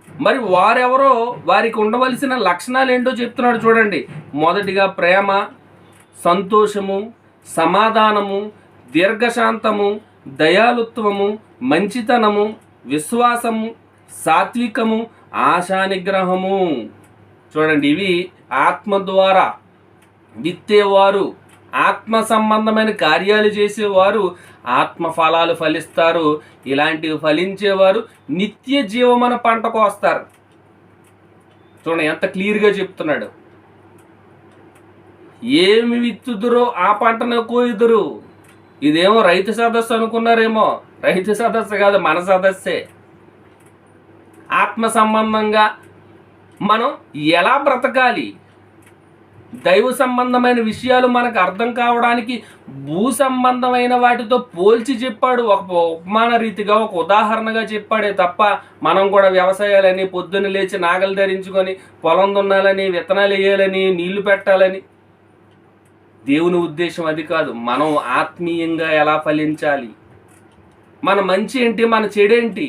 మరి వారెవరో వారికి ఉండవలసిన లక్షణాలు ఏంటో చెప్తున్నాడు చూడండి. మొదటిగా ప్రేమ, సంతోషము, సమాధానము, దీర్ఘశాంతము, దయాలుత్వము, మంచితనము, విశ్వాసము, సాత్వికము, ఆశానిగ్రహము. చూడండి, ఇవి ఆత్మ ద్వారా విత్తేవారు, ఆత్మ సంబంధమైన కార్యాలు చేసేవారు ఆత్మ ఫలాలు ఫలిస్తారు. ఇలాంటివి ఫలించేవారు నిత్య జీవమైన పంటకు వస్తారు. చూడండి ఎంత క్లియర్గా చెప్తున్నాడు. ఏమి విత్తుదురో ఆ పంటను కోయుదురు. ఇదేమో రైతు సదస్సు అనుకున్నారేమో. రైతు సదస్సు కాదు, మన సదస్సే. ఆత్మ సంబంధంగా మనం ఎలా బ్రతకాలి, దైవ సంబంధమైన విషయాలు మనకు అర్థం కావడానికి భూ సంబంధమైన వాటితో పోల్చి చెప్పాడు. ఒక ఉపమాన రీతిగా, ఒక ఉదాహరణగా చెప్పాడే తప్ప మనం కూడా వ్యవసాయాలని, పొద్దున్న లేచి నాగలు ధరించుకొని పొలం దున్నాలని, విత్తనాలు వేయాలని, నీళ్లు పెట్టాలని, దేవుని ఉద్దేశం అది కాదు. మనం ఆత్మీయంగా ఎలా ఫలించాలి, మన మంచి ఏంటి, మన చెడేంటి,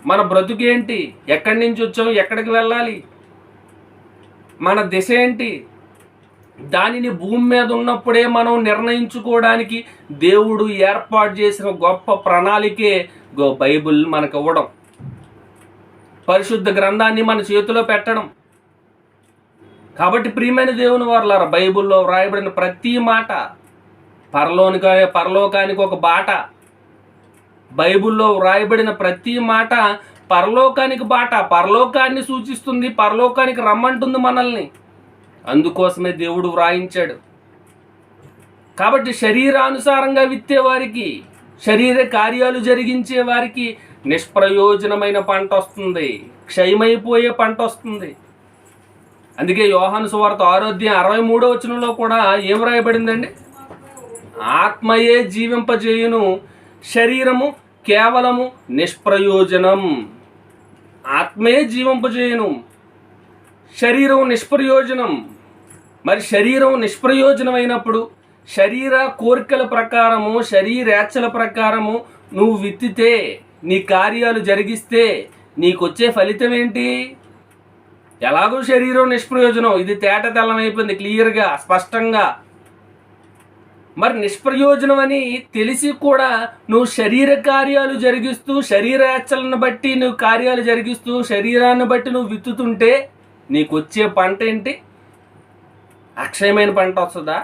మన బ్రతుకేంటి, ఎక్కడి నుంచి వచ్చాం, ఎక్కడికి వెళ్ళాలి, మన దిశ ఏంటి, దానిని భూమి మీద ఉన్నప్పుడే మనం నిర్ణయించుకోవడానికి దేవుడు ఏర్పాటు చేసిన గొప్ప ప్రణాళికే బైబిల్ మనకు ఇవ్వడం, పరిశుద్ధ గ్రంథాన్ని మన చేతిలో పెట్టడం. కాబట్టి ప్రియమైన దేవుని వారలారా, బైబిల్లో వ్రాయబడిన ప్రతి మాట పరలోకానికి ఒక బాట. బైబిల్లో వ్రాయబడిన ప్రతి మాట పరలోకానికి బాట, పరలోకాన్ని సూచిస్తుంది, పరలోకానికి రమ్మంటుంది మనల్ని. అందుకోసమే దేవుడు వ్రాయించాడు. కాబట్టి శరీరానుసారంగా విత్తేవారికి, శరీర కార్యాలు జరిగించే వారికి నిష్ప్రయోజనమైన పంట వస్తుంది, క్షయమైపోయే పంట వస్తుంది. అందుకే యోహాను సువార్త 6:63 కూడా ఏం రాయబడిందండి? ఆత్మయే జీవింపజేయును, శరీరము కేవలము నిష్ప్రయోజనం. ఆత్మయే జీవింపజేయును, శరీరం నిష్ప్రయోజనం. మరి శరీరం నిష్ప్రయోజనమైనప్పుడు శరీర కోరికల ప్రకారము, శరీరేచ్ఛల ప్రకారము నువ్వు విత్తితే, నీ కార్యాలు జరిగిస్తే నీకొచ్చే ఫలితం ఏంటి? ఎలాగో శరీరం నిష్ప్రయోజనం. ఇది తేట తెల్లమైపోయింది, క్లియర్గా, స్పష్టంగా. మరి నిష్ప్రయోజనం అని తెలిసి కూడా నువ్వు శరీర కార్యాలు జరిగిస్తూ, శరీరేచ్ఛలను బట్టి నువ్వు కార్యాలు జరిగిస్తూ, శరీరాన్ని బట్టి నువ్వు విత్తుతుంటే నీకు వచ్చే పంట ఏంటి? అక్షయమైన పంట వస్తుందా?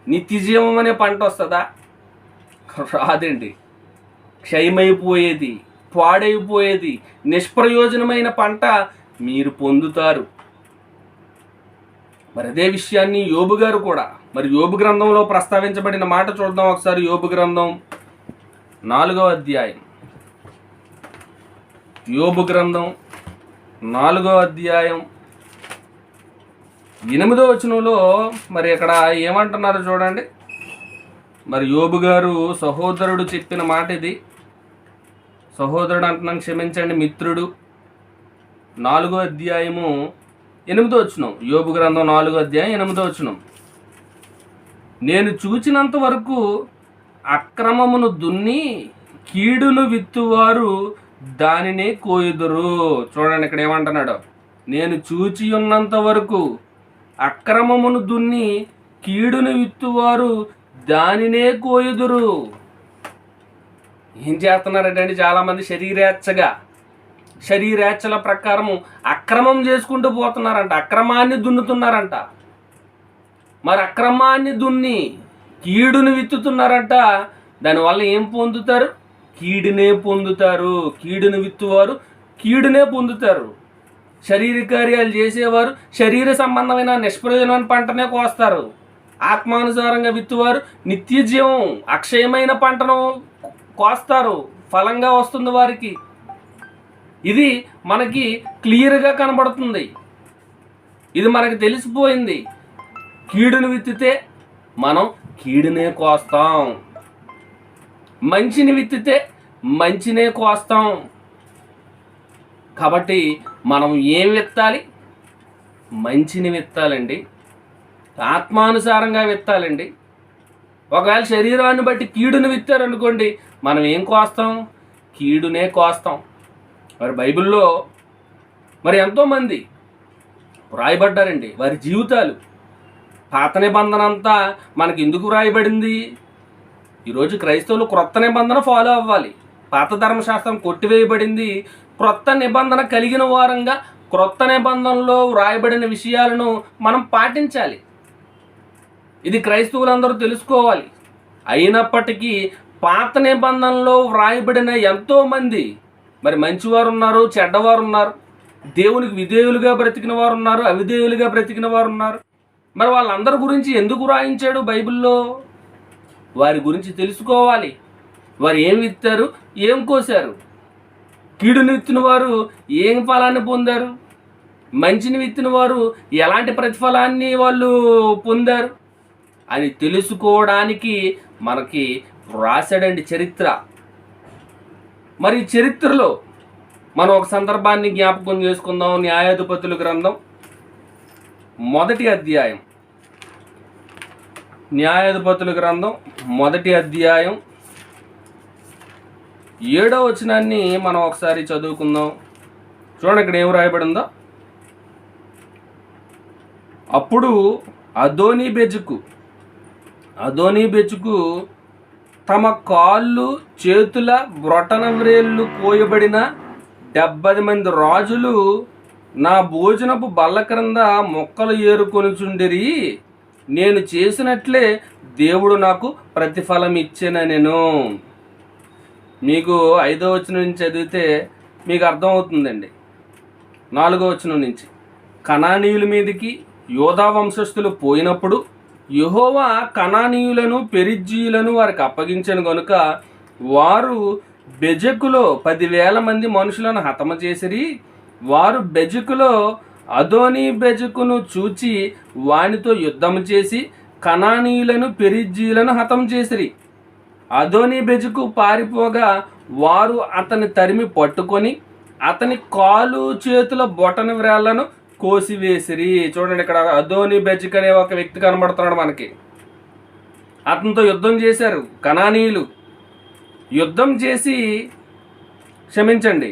నిత్యజీవం అనే పంట వస్తుందా? రాదండి. క్షయమైపోయేది, పాడైపోయేది, నిష్ప్రయోజనమైన పంట మీరు పొందుతారు. మరి అదే విషయాన్ని యోబు గారు కూడా, మరి యోబు గ్రంథంలో ప్రస్తావించబడిన మాట చూద్దాం ఒకసారి. యోబు గ్రంథం 4వ అధ్యాయం. యోబు గ్రంథం 4వ అధ్యాయం 8వ వచనంలో మరి ఇక్కడ ఏమంటున్నారో చూడండి. మరి యోబు గారు సహోదరుడు చెప్పిన మాట ఇది. సహోదరుడు అంటున్నాను, క్షమించండి, మిత్రుడు. 4వ అధ్యాయము 8వ వచనం. యోబు గ్రంథం 4వ అధ్యాయం 8వ వచనం. నేను చూచినంత వరకు అక్రమమును దున్ని కీడును విత్తువారు దానినే కోయుదురు. చూడండి ఇక్కడ ఏమంటున్నాడు. నేను చూచి ఉన్నంత వరకు అక్రమమును దున్ని కీడును విత్తువారు దానినే కోయుదురు. ఏం చేస్తున్నారంటే చాలామంది శరీరేచ్ఛల ప్రకారము అక్రమం చేసుకుంటూ పోతున్నారంట, అక్రమాన్ని దున్నుతున్నారంట. మరి అక్రమాన్ని దున్ని కీడును విత్తుతున్నారంట. దానివల్ల ఏం పొందుతారు? కీడునే పొందుతారు. కీడును విత్తువారు కీడునే పొందుతారు. శరీర కార్యాలు చేసేవారు శరీర సంబంధమైన నిష్ప్రయోజనమైన పంటనే కోస్తారు. ఆత్మానుసారంగా విత్తువారు నిత్య జీవం, అక్షయమైన పంటను కోస్తారు. ఫలంగా వస్తుంది వారికి. ఇది మనకి క్లియర్గా కనబడుతుంది. ఇది మనకి తెలిసిపోయింది. కీడును విత్తితే మనం కీడునే కోస్తాం, మంచిని విత్తితే మంచినే కోస్తాం. కాబట్టి మనం ఏం విత్తాలి? మంచిని విత్తాలండి, ఆత్మానుసారంగా విత్తాలండి. ఒకవేళ శరీరాన్ని బట్టి కీడును విత్తారనుకోండి, మనం ఏం కోస్తాం? కీడునే కోస్తాం. మరి బైబిల్లో మరి ఎంతోమంది వ్రాయబడ్డారండి. వారి జీవితాలు, పాత నిబంధన అంతా మనకి ఎందుకు వ్రాయబడింది? ఈరోజు క్రైస్తవులు క్రొత్త నిబంధన ఫాలో అవ్వాలి. పాత ధర్మశాస్త్రం కొట్టివేయబడింది. క్రొత్త నిబంధన కలిగిన వారంగా క్రొత్త నిబంధనలో వ్రాయబడిన విషయాలను మనం పాటించాలి. ఇది క్రైస్తవులందరూ తెలుసుకోవాలి. అయినప్పటికీ పాత నిబంధనలో వ్రాయబడిన ఎంతోమంది మరి మంచివారు ఉన్నారు, చెడ్డవారు ఉన్నారు. దేవునికి విధేయులుగా బ్రతికిన వారు ఉన్నారు, అవిధేయులుగా బ్రతికిన వారు ఉన్నారు. మరి వాళ్ళందరి గురించి ఎందుకు రాయించాడు బైబిల్లో? వారి గురించి తెలుసుకోవాలి. వారు ఏం విత్తారు, ఏం కోసారు. కీడుని విత్తిన వారు ఏం ఫలాన్ని పొందారు, మంచిని విత్తిన వారు ఎలాంటి ప్రతిఫలాన్ని వాళ్ళు పొందారు అని తెలుసుకోవడానికి మనకి రాశాడండి చరిత్ర. మరి చరిత్రలో మనం ఒక సందర్భాన్ని జ్ఞాపకం చేసుకుందాం. న్యాయాధిపతుల గ్రంథం 1వ అధ్యాయం. న్యాయాధిపతుల గ్రంథం 1వ అధ్యాయం 7వ వచనాన్ని మనం ఒకసారి చదువుకుందాం. చూడండి ఇక్కడ ఏం రాయబడిందో. అప్పుడు అదోనీ బెజుకు తమ కాళ్ళు చేతుల బ్రొటన వ్రేళ్ళు కోయబడిన 70 మంది రాజులు నా భోజనపు బల్ల క్రింద మొక్కలు ఏరుకొనుచుండిరి. నేను చేసినట్లే దేవుడు నాకు ప్రతిఫలం ఇచ్చెననెను. మీకు 5వ వచనం నుంచి చదివితే మీకు అర్థమవుతుందండి. 4వ వచనం నుంచి, కనానీయుల మీదకి యోధా వంశస్థులు పోయినప్పుడు యెహోవా కనానీయులను పెరిజ్జీయులను వారికి అప్పగించను గనుక వారు బెజకులో 10,000 మంది మనుషులను హతమ చేసిరి. వారు బెజకులో అదోనీ బెజకును చూచి వానితో యుద్ధం చేసి కనానీయులను పెరిజ్జీయులను హతం చేసిరి. అదోనీ బెజకు పారిపోగా వారు అతని తరిమి పట్టుకొని అతని కాలు చేతుల బొటన వ్రేళ్లను కోసివేసిరి. చూడండి ఇక్కడ అదోనీ బెజకు అనే ఒక వ్యక్తి కనబడుతున్నాడు మనకి. అతనితో యుద్ధం చేశారు కనానీయులు. యుద్ధం చేసి క్షమించండి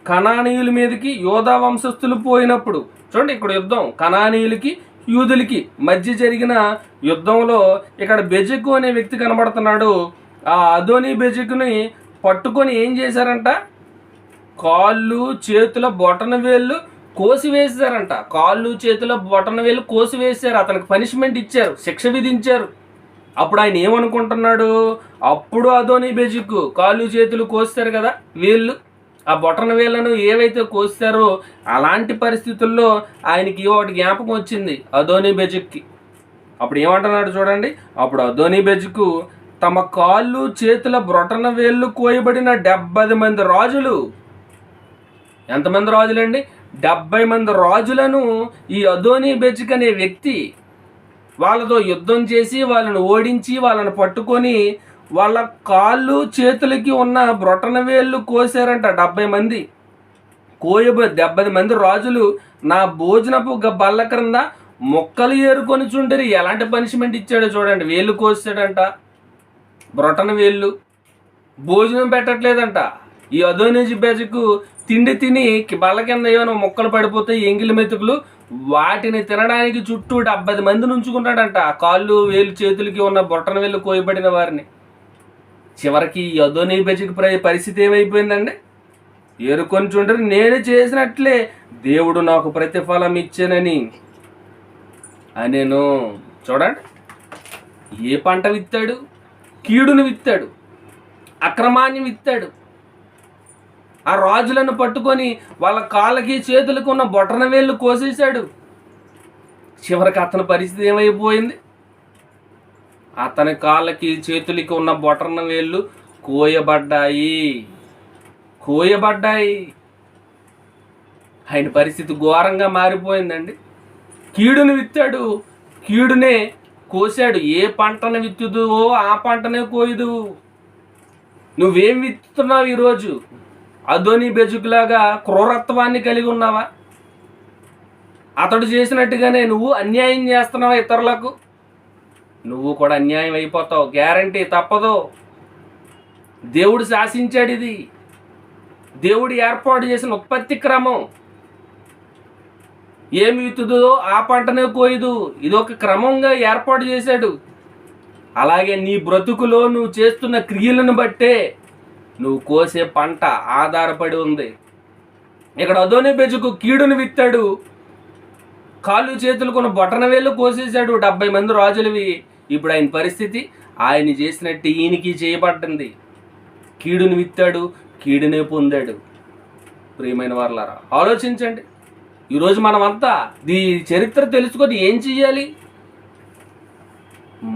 కనానీయుల మీదకి యోధా వంశస్థులు పోయినప్పుడు, చూడండి ఇక్కడ యుద్ధం కనానీయులకి యూదులకి మధ్య జరిగిన యుద్ధంలో ఇక్కడ బెజెకు అనే వ్యక్తి కనబడుతున్నాడు. ఆ అదోని బెజెకుని పట్టుకొని ఏం చేశారంట, కాళ్ళు చేతుల బొటన వేళ్ళు కోసివేశారంట. కాళ్ళు చేతుల బొటన వేళ్ళు కోసివేశారు. అతనికి పనిష్మెంట్ ఇచ్చారు, శిక్ష విధించారు. అప్పుడు ఆయన ఏమనుకుంటున్నాడు, అప్పుడు అదోని బెజెకు కాళ్ళు చేతులు కోస్తారు కదా వేళ్ళు, ఆ బొటన వేళ్ళను ఏవైతే కోస్తారో అలాంటి పరిస్థితుల్లో ఆయనకి ఒకటి జ్ఞాపకం వచ్చింది అదోని బెజెక్కి. అప్పుడు ఏమంటున్నాడు చూడండి, అప్పుడు అదోని బెజెకు తమ కాళ్ళు చేతుల బొటన వేళ్ళు కోయబడిన 70 మంది రాజులు, ఎంతమంది రాజులండి, 70 మంది రాజులను ఈ అదోని బెజెక్ అనే వ్యక్తి వాళ్ళతో యుద్ధం చేసి వాళ్ళని ఓడించి వాళ్ళని పట్టుకొని వాళ్ళ కాళ్ళు చేతులకి ఉన్న బ్రొటన వేళ్ళు కోసారంట. 70 మంది 70 మంది రాజులు నా భోజనపు బల్ల క్రింద మొక్కలు ఏరుకొని చుంటారు. ఎలాంటి పనిష్మెంట్ ఇచ్చాడో చూడండి. వేళ్ళు కోసాడంట, బ్రొటన వేళ్ళు, భోజనం పెట్టట్లేదంట. ఈ అదోని బెజెకు తిండి తిని బల్ల కింద ఏమైనా మొక్కలు పడిపోతే ఎంగిలి మెతుకులు వాటిని తినడానికి చుట్టూ 70 మంది నుంచుకున్నాడంట. కాళ్ళు వేలు చేతులకి ఉన్న బొటన వేళ్ళు కోయబడిన వారిని. చివరికి ఈ అదోని బెజెకు పరిస్థితి ఏమైపోయిందండి, ఏరుకొని చుంటారు. నేను చేసినట్లే దేవుడు నాకు ప్రతిఫలం ఇచ్చానని అనేను. చూడండి, ఏ పంట విత్తాడు, కీడును విత్తాడు, అక్రమాన్ని విత్తాడు. ఆ రాజులను పట్టుకొని వాళ్ళ కాళ్ళకి చేతులకు ఉన్న బొటన వేళ్ళు కోసేశాడు. చివరికి అతని పరిస్థితి ఏమైపోయింది, అతని కాళ్ళకి చేతులకి ఉన్న బొటన వేళ్ళు కోయబడ్డాయి. ఆయన పరిస్థితి ఘోరంగా మారిపోయిందండి. కీడును విత్తాడు, కీడునే కోసాడు. ఏ పంటను విత్తుదువో ఆ పంటనే కోయదు. నువ్వేం విత్తుతున్నావు ఈరోజు? అదోని బెజెకులాగా క్రూరత్వాన్ని కలిగి ఉన్నావా? అతడు చేసినట్టుగానే నువ్వు అన్యాయం చేస్తున్నావా ఇతరులకు? నువ్వు కూడా అన్యాయం అయిపోతావు, గ్యారంటీ, తప్పదు. దేవుడు శాసించాడు. ఇది దేవుడు ఏర్పాటు చేసిన ఉత్పత్తి క్రమం. ఏమి విత్తుదో ఆ పంటనే కోయదు. ఇది ఒక క్రమంగా ఏర్పాటు చేశాడు. అలాగే నీ బ్రతుకులో నువ్వు చేస్తున్న క్రియలను బట్టే నువ్వు కోసే పంట ఆధారపడి ఉంది. ఇక్కడ అదోని బెజెకు కీడును విత్తాడు, కాళ్ళు చేతులు కొన్ని బొటన వేళ్ళు కోసేశాడు 70 మంది రాజులవి. ఇప్పుడు ఆయన పరిస్థితి ఆయన చేసినట్టు ఈయనకి చేయబడ్డింది. కీడును విత్తాడు, కీడునే పొందాడు. ప్రియమైన వారలారా, ఆలోచించండి. ఈరోజు మనమంతా ఈ చరిత్ర తెలుసుకొని ఏం చెయ్యాలి?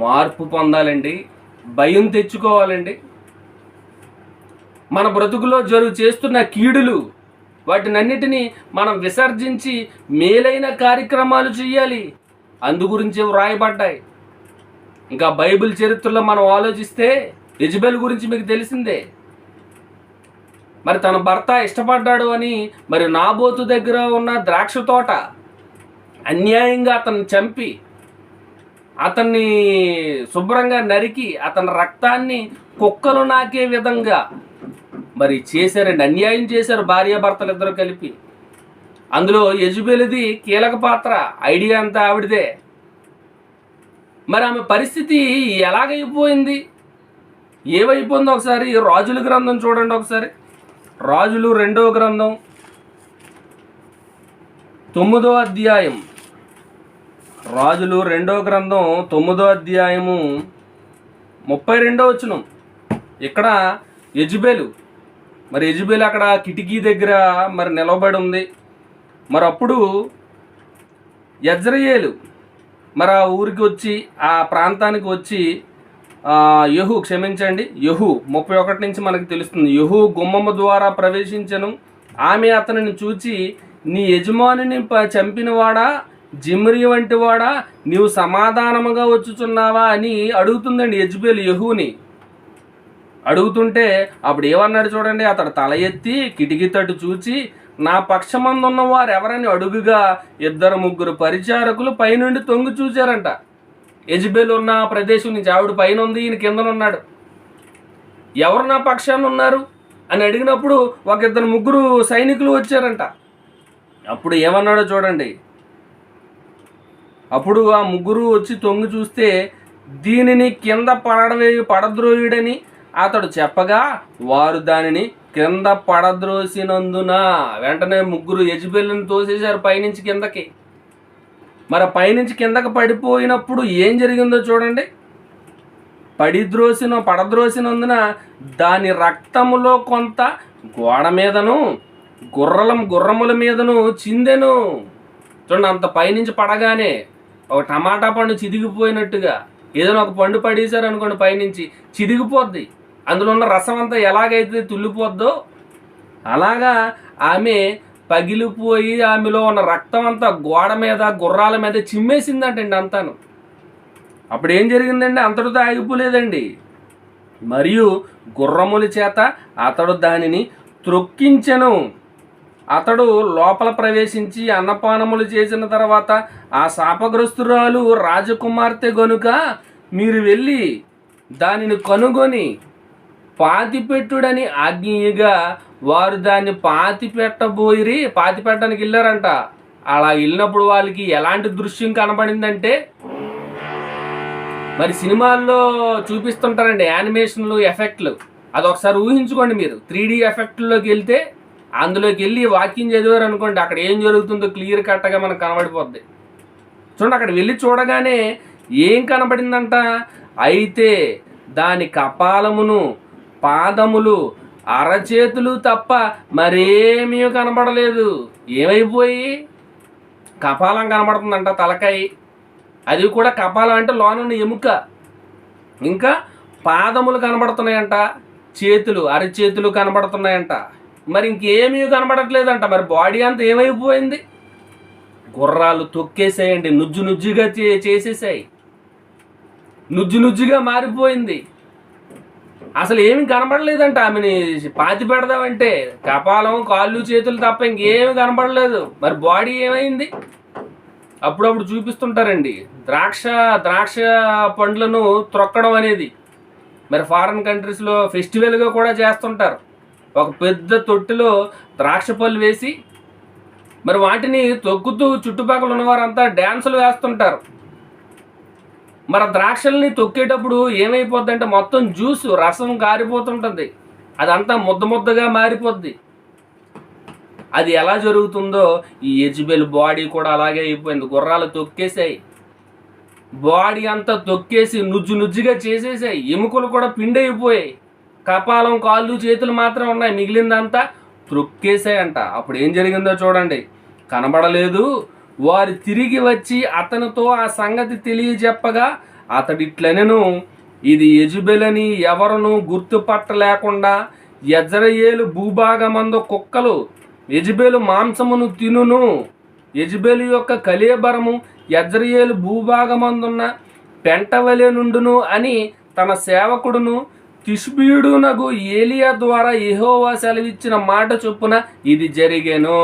మార్పు పొందాలండి, భయం తెచ్చుకోవాలండి. మన బ్రతుకులో చేస్తున్న కీడులు వాటినన్నిటినీ మనం విసర్జించి మేలైన కార్యక్రమాలు చేయాలి. అందు గురించి వ్రాయబడ్డాయి. ఇంకా బైబిల్ చరిత్రలో మనం ఆలోచిస్తే యెజబెల్ గురించి మీకు తెలిసిందే. మరి తన భర్త ఇష్టపడ్డాడు అని మరి నాబోతు దగ్గర ఉన్న ద్రాక్ష తోట అన్యాయంగా అతన్ని చంపి అతన్ని శుభ్రంగా నరికి అతని రక్తాన్ని కుక్కలు నాకే విధంగా మరి చేశారండి. అన్యాయం చేశారు భార్యాభర్తలు ఇద్దరు కలిపి. అందులో యెజబెలుది కీలక పాత్ర, ఐడియా అంతా ఆవిడదే. మరి ఆమె పరిస్థితి ఎలాగైపోయింది, ఏమైపోయిందో ఒకసారి రాజుల గ్రంథం చూడండి. ఒకసారి రాజులు 2వ గ్రంథం 9వ అధ్యాయం. రాజులు 2వ గ్రంథం 9వ అధ్యాయము 32వ వచనం. ఇక్కడ యెజబెలు మరి యెజబెలు అక్కడ కిటికీ దగ్గర మరి నిలబడి ఉంది. మరి అప్పుడు యెజ్రెయేలు మరి ఆ ఊరికి వచ్చి ఆ ప్రాంతానికి వచ్చి యెహూ 31 నుంచి మనకు తెలుస్తుంది. యెహూ గుమ్మము ద్వారా ప్రవేశించను. ఆమె అతనిని చూచి, నీ యజమానిని చంపినవాడా, జిమ్రి వంటి వాడా, నీవు సమాధానముగా వచ్చుచున్నావా అని అడుగుతుందండి యెజబెలు యెహూని. అడుగుతుంటే అప్పుడు ఏమన్నాడు చూడండి, అతడు తల ఎత్తి కిటికీ తట్టు చూచి, నా పక్షమందున్న వారు ఎవరని అడుగుగా 2-3 పరిచారకులు పైనుండి తొంగి చూశారంట. యెజబెల్ ఉన్న ప్రదేశం నుంచి. ఆవిడ పైన ఉంది, ఈయన కిందన ఉన్నాడు. ఎవరు నా పక్షాన ఉన్నారు అని అడిగినప్పుడు ఒక ఇద్దరు ముగ్గురు సైనికులు వచ్చారంట. అప్పుడు ఏమన్నాడో చూడండి. అప్పుడు ఆ ముగ్గురు వచ్చి తొంగి చూస్తే దీనిని కింద పడద్రోయుడని అతడు చెప్పగా వారు దానిని కింద పడద్రోసినందున వెంటనే ముగ్గురు యెజబెలుని తోసేశారు పైనుంచి కిందకి. మరి పైనుంచి కిందకి పడిపోయినప్పుడు ఏం జరిగిందో చూడండి. పడద్రోసినందున దాని రక్తములో కొంత గోడ మీదను గుర్రముల మీదను చిందెను. చూడండి, అంత పైనుంచి పడగానే ఒక టమాటా పండు చిదిగిపోయినట్టుగా ఏదైనా ఒక పండు పడేశారు అనుకోండి, పైనుంచి చిదిగిపోద్ది. అందులో ఉన్న రసం అంతా ఎలాగైతే తుల్లిపోద్దో అలాగా ఆమె పగిలిపోయి ఆమెలో ఉన్న రక్తం అంతా గోడ మీద గుర్రాల మీద చిమ్మేసిందంటండి అంతాను. అప్పుడు ఏం జరిగిందండి? అంతటితో ఆగిపోలేదండి. మరియు గుర్రముల చేత అతడు దానిని త్రొక్కించెను. అతడు లోపల ప్రవేశించి అన్నపానములు చేసిన తర్వాత ఆ శాపగ్రస్తురాలు రాజకుమార్తె గనుక మీరు వెళ్ళి దానిని కనుగొని పాతిపెట్టుడని ఆజ్ఞగా వారు దాన్ని పాతిపెట్టడానికి వెళ్ళారంట. అలా వెళ్ళినప్పుడు వాళ్ళకి ఎలాంటి దృశ్యం కనబడిందంటే, మరి సినిమాల్లో చూపిస్తుంటారండి యానిమేషన్లు, ఎఫెక్ట్లు. అది ఒకసారి ఊహించుకోండి మీరు. 3D ఎఫెక్ట్లోకి వెళ్తే అందులోకి వెళ్ళి వాక్యం చదివారు అనుకోండి, అక్కడ ఏం జరుగుతుందో క్లియర్ కట్గా మనకు కనబడిపోద్ది. చూడండి, అక్కడ వెళ్ళి చూడగానే ఏం కనబడిందంట? అయితే దాని కపాలమును, పాదములు, అరచేతులు తప్ప మరేమీ కనబడలేదు. ఏమైపోయి? కపాలం కనబడుతుందంట, తలకాయ. అది కూడా కపాలం అంటే లోనున్న ఎముక. ఇంకా పాదములు కనబడుతున్నాయంట, చేతులు, అరచేతులు కనబడుతున్నాయంట. మరి ఇంకేమీ కనబడట్లేదంట. మరి బాడీ అంతా ఏమైపోయింది? గుర్రాలు తొక్కేసాయండి, నుజ్జుగా చేసేసాయి, నుజ్జుగా మారిపోయింది. అసలు ఏమి కనబడలేదంట. ఆమెని పాతి పెడదామంటే కపాలం, కాళ్ళు, చేతులు తప్ప ఇంకేమి కనబడలేదు. మరి బాడీ ఏమైంది? అప్పుడప్పుడు చూపిస్తుంటారండి ద్రాక్ష పండ్లను త్రొక్కడం అనేది. మరి ఫారిన్ కంట్రీస్లో ఫెస్టివల్గా కూడా చేస్తుంటారు. ఒక పెద్ద తొట్టిలో ద్రాక్ష పళ్ళు వేసి మరి వాటిని తొక్కుతూ చుట్టుపక్కల ఉన్నవారంతా డ్యాన్సులు వేస్తుంటారు. మరి ద్రాక్షల్ని తొక్కేటప్పుడు ఏమైపోద్దంటే మొత్తం జ్యూస్, రసం కారిపోతుంటుంది. అదంతా ముద్దగా మారిపోద్ది. అది ఎలా జరుగుతుందో ఈ యెజబెల్ బాడీ కూడా అలాగే అయిపోయింది. గుర్రాలు తొక్కేసాయి, బాడీ అంతా తొక్కేసి నుజ్జుగా చేసేసాయి. ఎముకలు కూడా పిండైపోయాయి. కపాలం, కాళ్ళు, చేతులు మాత్రం ఉన్నాయి, మిగిలిందంతా త్రొక్కేసాయంట. అప్పుడు ఏం జరిగిందో చూడండి. కనబడలేదు. వారు తిరిగి వచ్చి అతనితో ఆ సంగతి తెలియజెప్పగా అతడిట్లనెను, ఇది యెజబెలని ఎవరును గుర్తుపట్టలేకుండా యెజ్రెయేలు భూభాగమందు కుక్కలు యెజబెలు మాంసమును తినును. యెజబెలు యొక్క కళేబరము యెజ్రెయేలు భూభాగమందున్న పెంటవలె నుండును అని తన సేవకుడును తిష్బీయుడునగు ఏలియా ద్వారా యెహోవా సెలవిచ్చిన మాట చొప్పున ఇది జరిగెను.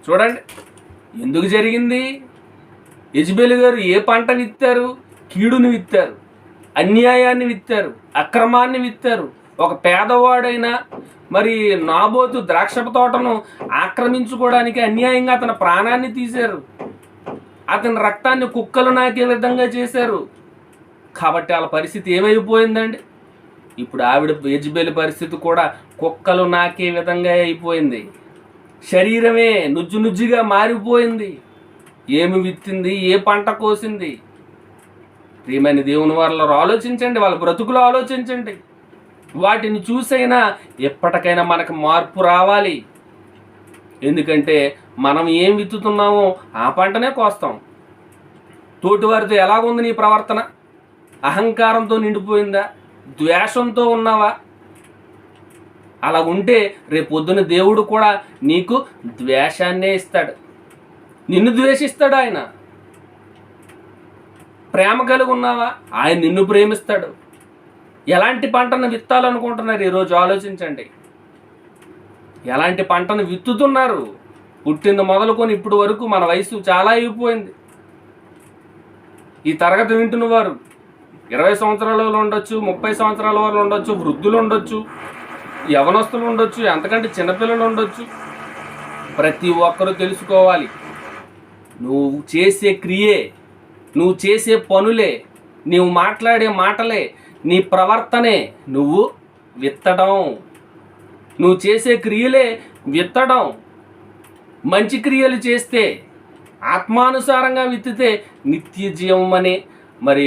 చూడండి, ఎందుకు జరిగింది? యెజబెలు గారు ఏ పంట విత్తారు? కీడుని విత్తారు, అన్యాయాన్ని విత్తారు, అక్రమాన్ని విత్తారు. ఒక పేదవాడైనా మరి నాబోతు ద్రాక్ష తోటను ఆక్రమించుకోవడానికి అన్యాయంగా అతని ప్రాణాన్ని తీశారు. అతని రక్తాన్ని కుక్కలు నాకే విధంగా చేశారు. కాబట్టి వాళ్ళ పరిస్థితి ఏమైపోయిందండి? ఇప్పుడు ఆవిడ యెజబెలు పరిస్థితి కూడా కుక్కలు నాకే విధంగా అయిపోయింది. శరీరమే నుజ్జుగా మారిపోయింది. ఏమి విత్తింది, ఏ పంట కోసింది? ప్రియమైన దేవుని వాళ్ళ ఆలోచించండి, వాళ్ళ బ్రతుకులు ఆలోచించండి. వాటిని చూసైనా ఎప్పటికైనా మనకు మార్పు రావాలి. ఎందుకంటే మనం ఏం విత్తుతున్నామో ఆ పంటనే కోస్తాం. తోటివారితో ఎలాగుంది నీ ప్రవర్తన? అహంకారంతో నిండిపోయిందా? ద్వేషంతో ఉన్నావా? అలా ఉంటే రేపొద్దున దేవుడు కూడా నీకు ద్వేషాన్నే ఇస్తాడు. నిన్ను ద్వేషిస్తాడు ఆయన. ప్రేమ కలిగి ఉన్నావా? ఆయన నిన్ను ప్రేమిస్తాడు. ఎలాంటి పంటను విత్తాలనుకుంటున్నారు ఈరోజు ఆలోచించండి. ఎలాంటి పంటను విత్తుతున్నారు? పుట్టింది మొదలుకొని ఇప్పుడు వరకు మన వయసు చాలా అయిపోయింది. ఈ తరగతి వింటున్న వారు 20 సంవత్సరాల వాళ్ళు ఉండొచ్చు, 30 సంవత్సరాల వాళ్ళు ఉండొచ్చు, వృద్ధులు ఉండొచ్చు, యవనస్తులు ఉండొచ్చు, ఎంతకంటే చిన్నపిల్లలు ఉండొచ్చు. ప్రతి ఒక్కరూ తెలుసుకోవాలి, నువ్వు చేసే క్రియే, నువ్వు చేసే పనులే, నువ్వు మాట్లాడే మాటలే, నీ ప్రవర్తనే నువ్వు విత్తడం. నువ్వు చేసే క్రియలే విత్తడం. మంచి క్రియలు చేస్తే, ఆత్మానుసారంగా విత్తితే నిత్య జీవం అనే మరి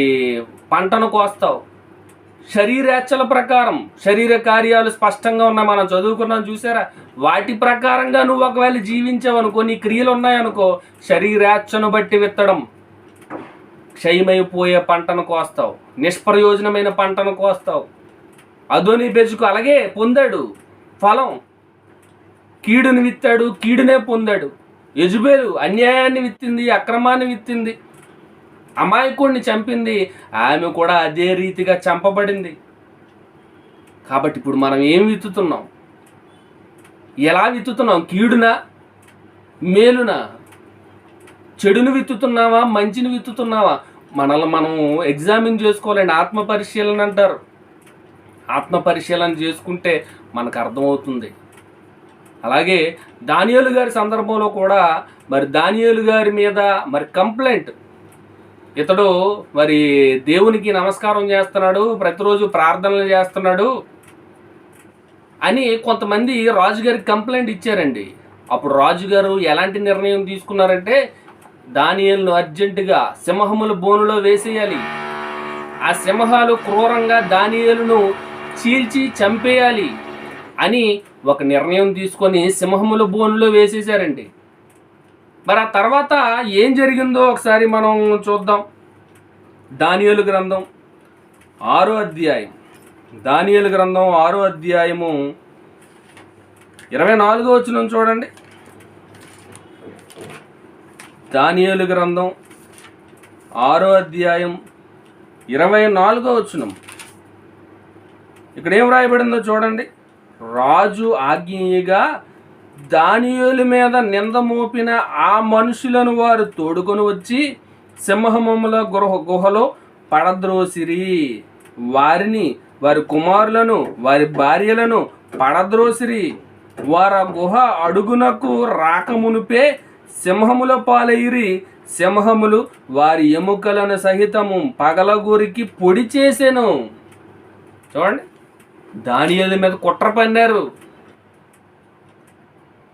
పంటను కోస్తావు. శరీరేచ్ఛల ప్రకారం శరీర కార్యాలు స్పష్టంగా ఉన్నాయి, మనం చదువుకున్నాం చూసారా. వాటి ప్రకారంగా నువ్వు ఒకవేళ జీవించావనుకో, నీ క్రియలు ఉన్నాయనుకో, శరీరేచ్ఛను బట్టి విత్తడం క్షయమైపోయే పంటను కోస్తావు, నిష్ప్రయోజనమైన పంటను కోస్తావు. అదోని బెజుకు అలాగే పొందాడు ఫలం. కీడుని విత్తాడు, కీడునే పొందాడు. యెజబెలు అన్యాయాన్ని విత్తింది, అక్రమాన్ని విత్తింది, అమాయకుడిని చంపింది, ఆమె కూడా అదే రీతిగా చంపబడింది. కాబట్టి ఇప్పుడు మనం ఏం విత్తుతున్నాం? ఎలా విత్తుతున్నాం? కీడునా, మేలునా? చెడును విత్తుతున్నావా, మంచిని విత్తుతున్నావా? మనల్ని మనం ఎగ్జామిన్ చేసుకోవాలండి. ఆత్మ పరిశీలన అంటారు. ఆత్మ పరిశీలన చేసుకుంటే మనకు అర్థమవుతుంది. అలాగే దానియేలు గారి సందర్భంలో కూడా మరి దానియేలు గారి మీద మరి కంప్లైంట్, ఇతడు మరి దేవునికి నమస్కారం చేస్తున్నాడు, ప్రతిరోజు ప్రార్థనలు చేస్తున్నాడు అని కొంతమంది రాజుగారికి కంప్లైంట్ ఇచ్చారండి. అప్పుడు రాజుగారు ఎలాంటి నిర్ణయం తీసుకున్నారంటే, దానియేలును అర్జెంటుగా సింహముల బోనులో వేసేయాలి, ఆ సింహాలు క్రూరంగా దానియేలును చీల్చి చంపేయాలి అని ఒక నిర్ణయం తీసుకొని సింహముల బోనులో వేసేశారండి. మరి ఆ తర్వాత ఏం జరిగిందో ఒకసారి మనం చూద్దాం. దానియేలు గ్రంథం 6వ అధ్యాయం, దానియేలు గ్రంథం 6వ అధ్యాయము 24వ వచనం చూడండి. దానియేలు గ్రంథం 6వ అధ్యాయం 24వ వచనం. ఇక్కడ ఏం రాయబడిందో చూడండి. రాజు ఆజ్ఞగా దానియేలు మీద నింద మోపిన ఆ మనుషులను వారు తోడుకొని వచ్చి సింహముల గుహలో పడద్రోసిరి. వారిని, వారి కుమారులను, వారి భార్యలను పడద్రోసిరి. వారు ఆ గుహ అడుగునకు రాకమునుపే సింహముల పాలైరి. సింహములు వారి ఎముకలను సహితము పగలగూరికి పొడి చేసెను. చూడండి, దానియేలు మీద కుట్ర పన్నారు.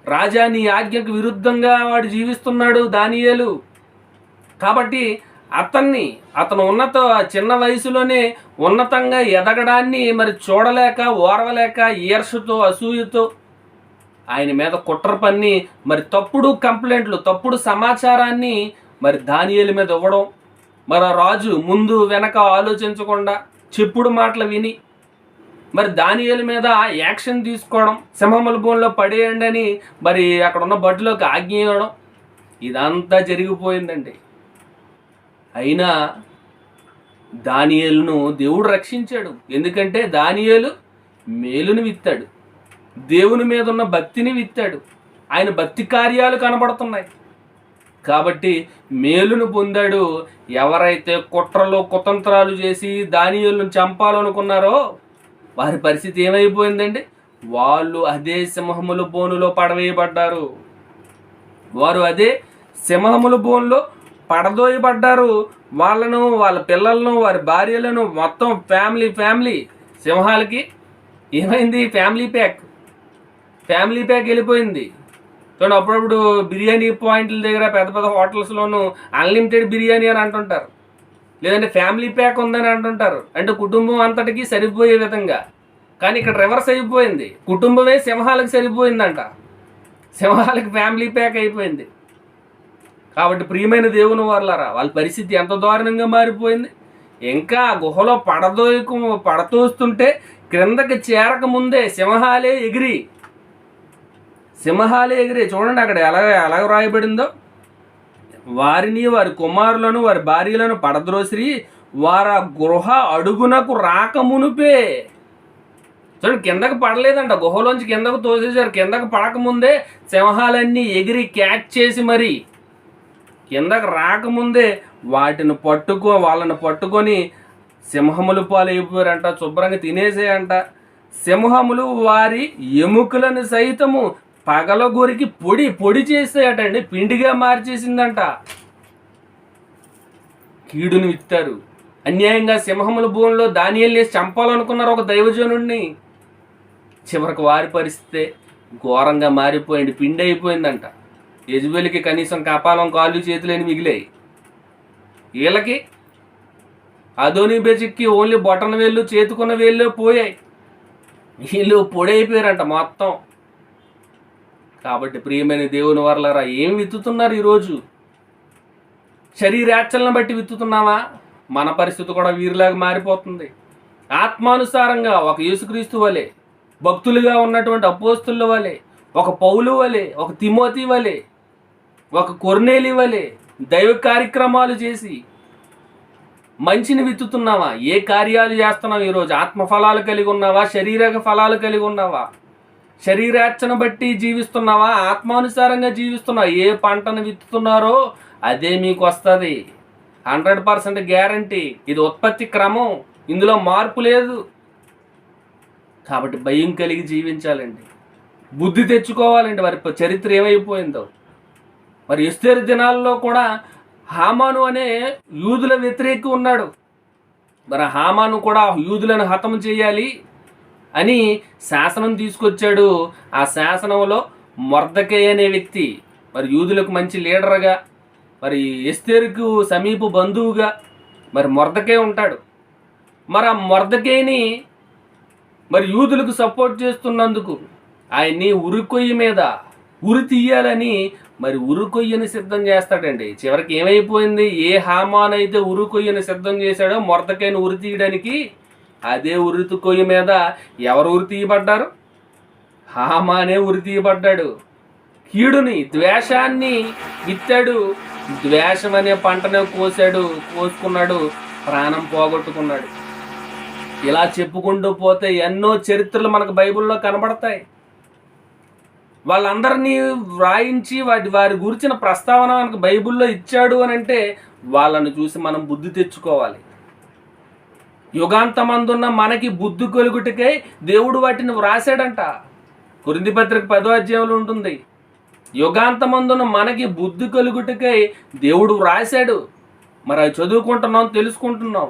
రాజా నీ ఆజ్ఞకు విరుద్ధంగా వాడు జీవిస్తున్నాడు దానియేలు. కాబట్టి అతను చిన్న వయసులోనే ఉన్నతంగా ఎదగడాన్ని మరి చూడలేక, ఓర్వలేక, ఈర్షతో, అసూయతో ఆయన మీద కుట్ర పన్ని మరి తప్పుడు కంప్లైంట్లు, తప్పుడు సమాచారాన్ని మరి దానియేలు మీద ఇవ్వడం. మరి రాజు ముందు వెనక ఆలోచించకుండా చెప్పుడు మాటలు విని మరి దానియేలు మీద యాక్షన్ తీసుకోవడం, సింహముల బోన్లో పడేయండి అని మరి అక్కడ ఉన్న బడ్లోకి ఆజ్ఞ ఇవ్వడం, ఇదంతా జరిగిపోయిందండి. అయినా దానియేలును దేవుడు రక్షించాడు. ఎందుకంటే దానియేలు మేలుని విత్తాడు, దేవుని మీద ఉన్న భక్తిని విత్తాడు, ఆయన భక్తి కార్యాలు కనబడుతున్నాయి కాబట్టి మేలును పొందాడు. ఎవరైతే కుట్రలో కుతంత్రాలు చేసి దానియేలును చంపాలనుకున్నారో వారి పరిస్థితి ఏమైపోయిందండి? వాళ్ళు అదే సింహముల బోనులో పడవేయబడ్డారు. వారు అదే సింహముల బోన్లో పడదోయబడ్డారు. వాళ్ళను, వాళ్ళ పిల్లలను, వారి భార్యలను, మొత్తం ఫ్యామిలీ సింహాలకి ఏమైంది? ఫ్యామిలీ ప్యాక్ వెళ్ళిపోయింది. చూడండి, అప్పుడప్పుడు బిర్యానీ పాయింట్ల దగ్గర పెద్ద పెద్ద హోటల్స్లోనూ అన్లిమిటెడ్ బిర్యానీ అని అంటుంటారు, లేదంటే ఫ్యామిలీ ప్యాక్ ఉందని అంటుంటారు, అంటే కుటుంబం అంతటికి సరిపోయే విధంగా. కానీ ఇక్కడ రివర్స్ అయిపోయింది, కుటుంబమే సింహాలకు సరిపోయిందంట, సింహాలకు ఫ్యామిలీ ప్యాక్ అయిపోయింది. కాబట్టి ప్రియమైన దేవుని వారలారా, వాళ్ళ పరిస్థితి ఎంత దారుణంగా మారిపోయింది. ఇంకా గుహలో పడతోస్తుంటే క్రిందకి చేరక ముందే సింహాలే ఎగిరి చూడండి అక్కడ ఎలా రాయబడిందో. వారిని, వారి కుమారులను, వారి భార్యలను పడద్రోసిరి. వారు ఆ గృహ అడుగునకు రాకమునుపే, చూడండి కిందకు పడలేదంట, గుహలోంచి కిందకు తోసేశారు. కిందకు పడకముందే సింహాలన్నీ ఎగిరి క్యాచ్ చేసి మరి కిందకి రాకముందే వాళ్ళని పట్టుకొని సింహములు పాలైపోయారంట, శుభ్రంగా తినేసేయంట. సింహములు వారి ఎముకలను సైతము పగలగొరికి పొడి చేసేయటండి, పిండిగా మార్చేసిందంట. కీడుని విత్తారు. అన్యాయంగా సింహముల భూమిలో దానియేలుని చంపాలనుకున్నారు ఒక దైవజనుడిని. చివరికి వారి పరిస్థితే ఘోరంగా మారిపోయింది, పిండి అయిపోయిందంట. యెజబెలుకి కనీసం కపాలం, కాళ్ళు, చేతులేని మిగిలాయి. వీళ్ళకి అదోనీబెజెక్కి ఓన్లీ బొటన వేళ్ళు, చేతుకున్న వేళ్ళు పోయాయి. వీళ్ళు పొడైపోయారంట మొత్తం. కాబట్టి ప్రియమైన దేవుని వర్లారా, ఏం విత్తుతున్నారు ఈరోజు? శరీరాచలను బట్టి విత్తుతున్నావా? మన పరిస్థితి కూడా వీరిలాగా మారిపోతుంది. ఆత్మానుసారంగా ఒక యేసుక్రీస్తు వలె, భక్తులుగా ఉన్నటువంటి అపోస్తుల వలె, ఒక పౌలు వలె, ఒక తిమోతి వలె, ఒక కొర్నేలి వలె దైవ కార్యక్రమాలు చేసి మంచిని విత్తుతున్నావా? ఏ కార్యాలు చేస్తున్నావు ఈరోజు? ఆత్మఫలాలు కలిగి ఉన్నావా? శరీరక ఫలాలు కలిగి ఉన్నావా? శరీరార్చన బట్టి జీవిస్తున్నావా? ఆత్మానుసారంగా జీవిస్తున్నావా? ఏ పంటను విత్తుతున్నారో అదే మీకు వస్తుంది. 100% గ్యారంటీ. ఇది ఉత్పత్తి క్రమం, ఇందులో మార్పు లేదు. కాబట్టి భయం కలిగి జీవించాలండి, బుద్ధి తెచ్చుకోవాలండి. వారి చరిత్ర ఏమైపోయిందో. మరి ఎస్తేరు దినాల్లో కూడా హామాను అనే యూదుల వ్యతిరేకి ఉన్నాడు. మరి హామాను కూడా యూదులను హతం చేయాలి అని శాసనం తీసుకొచ్చాడు. ఆ శాసనంలో మొర్దెకై అనే వ్యక్తి మరి యూదులకు మంచి లీడర్గా, మరి ఎస్తేరుకు సమీప బంధువుగా మరి మొర్దెకై ఉంటాడు. మరి ఆ మొర్దెకైని మరి యూదులకు సపోర్ట్ చేస్తున్నందుకు ఆయన్ని ఉరికొయ్య మీద ఉరి తీయాలని మరి ఉరికొయ్యని సిద్ధం చేస్తాడండి. చివరికి ఏమైపోయింది? ఏ హామాన్ అయితే ఉరికొయ్యని సిద్ధం చేశాడో మొర్దెకైని ఉరి తీయడానికి, అదే ఉరికొయ్య మీద ఎవరు ఉరి తీయబడ్డారు? హామానే ఉరి తీయబడ్డాడు. కీడుని, ద్వేషాన్ని విత్తాడు. ద్వేషం అనే పంటనే కోసుకున్నాడు, ప్రాణం పోగొట్టుకున్నాడు. ఇలా చెప్పుకుంటూ పోతే ఎన్నో చరిత్రలు మనకు బైబిల్లో కనబడతాయి. వాళ్ళందరినీ వ్రాయించి వారి గురించిన ప్రస్తావన మనకు బైబిల్లో ఇచ్చాడు అని అంటే వాళ్ళని చూసి మనం బుద్ధి తెచ్చుకోవాలి. యుగాంతమందున్న మనకి బుద్ధి కలుగుటకై దేవుడు వాటిని వ్రాసాడంట. కొరింథీ పత్రిక 10వ అధ్యాయంలో ఉంటుంది. యుగాంతమందున్న మనకి బుద్ధి కలుగుటకై దేవుడు వ్రాసాడు. మరి అవి చదువుకుంటున్నాం, తెలుసుకుంటున్నాం,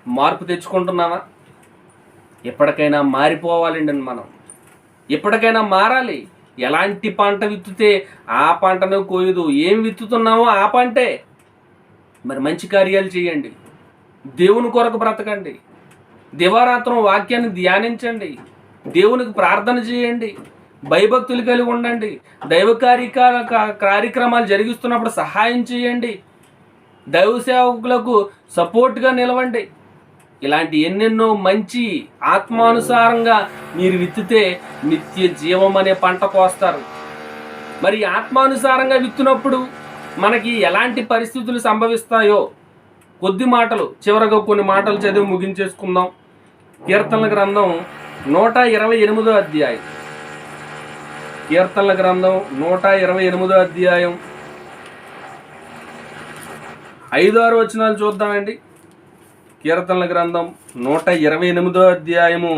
మార్పు తెచ్చుకుంటున్నావా? ఎప్పటికైనా మారిపోవాలండి మనం, ఎప్పటికైనా మారాలి. ఎలాంటి పంట విత్తుతే ఆ పంటను కోయదు. ఏం విత్తుతున్నామో ఆ పంటే. మరి మంచి కార్యాలు చేయండి, దేవుని కొరకు బ్రతకండి, దివారాత్రం వాక్యాన్ని ధ్యానించండి, దేవునికి ప్రార్థన చేయండి, భయభక్తులు కలిగి ఉండండి, దైవ కార్యక్రమాలు జరిగిస్తున్నప్పుడు సహాయం చేయండి, దైవ సేవకులకు సపోర్ట్గా నిలవండి. ఇలాంటి ఎన్నెన్నో మంచి ఆత్మానుసారంగా మీరు విత్తితే నిత్య జీవం అనే పంట కోస్తారు. మరి ఆత్మానుసారంగా విత్తినప్పుడు మనకి ఎలాంటి పరిస్థితులు సంభవిస్తాయో కొద్ది మాటలు, చివరగా కొన్ని మాటలు చదివి ముగించేసుకుందాం. కీర్తనల గ్రంథం 128వ అధ్యాయం. కీర్తనల గ్రంథం 128వ అధ్యాయం 5-6 వచనాలు చూద్దామండి. కీర్తనల గ్రంథం 128వ అధ్యాయము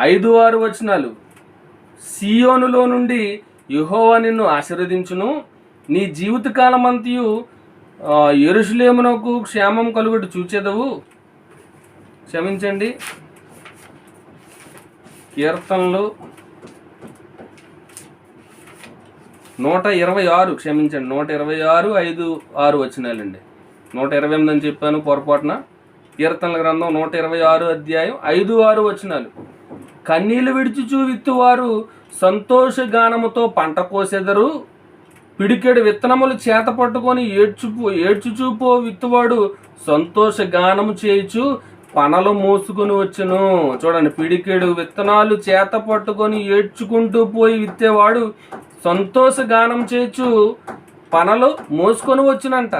5-6 వచనాలు. సియోనులో నుండి యెహోవా నిన్ను ఆశీర్వదించును, నీ జీవితకాలమంతయు యెరూషలేమునకు క్షేమం కలుగుట చూచెదవు. క్షమించండి, కీర్తనలు 126, క్షమించండి, 126 5-6 వచనాలండి. 128 అని చెప్పాను పొరపాటున. కీర్తనల గ్రంథం 126 అధ్యాయం 5-6 వచనాలు. కన్నీళ్లు విడిచుచూ విత్తువారు సంతోషగానముతో పంట కోసెదరు, పిడికెడు విత్తనములు చేత పట్టుకొని ఏడ్చుచూపో విత్తువాడు సంతోషగానము చేయుచు పనలు మోసుకొని వచ్చును. చూడండి, పిడికెడు విత్తనాలు చేత పట్టుకొని ఏడ్చుకుంటూ పోయి విత్తేవాడు సంతోషగానం చేయుచు పనలు మోసుకొని వచ్చునంట.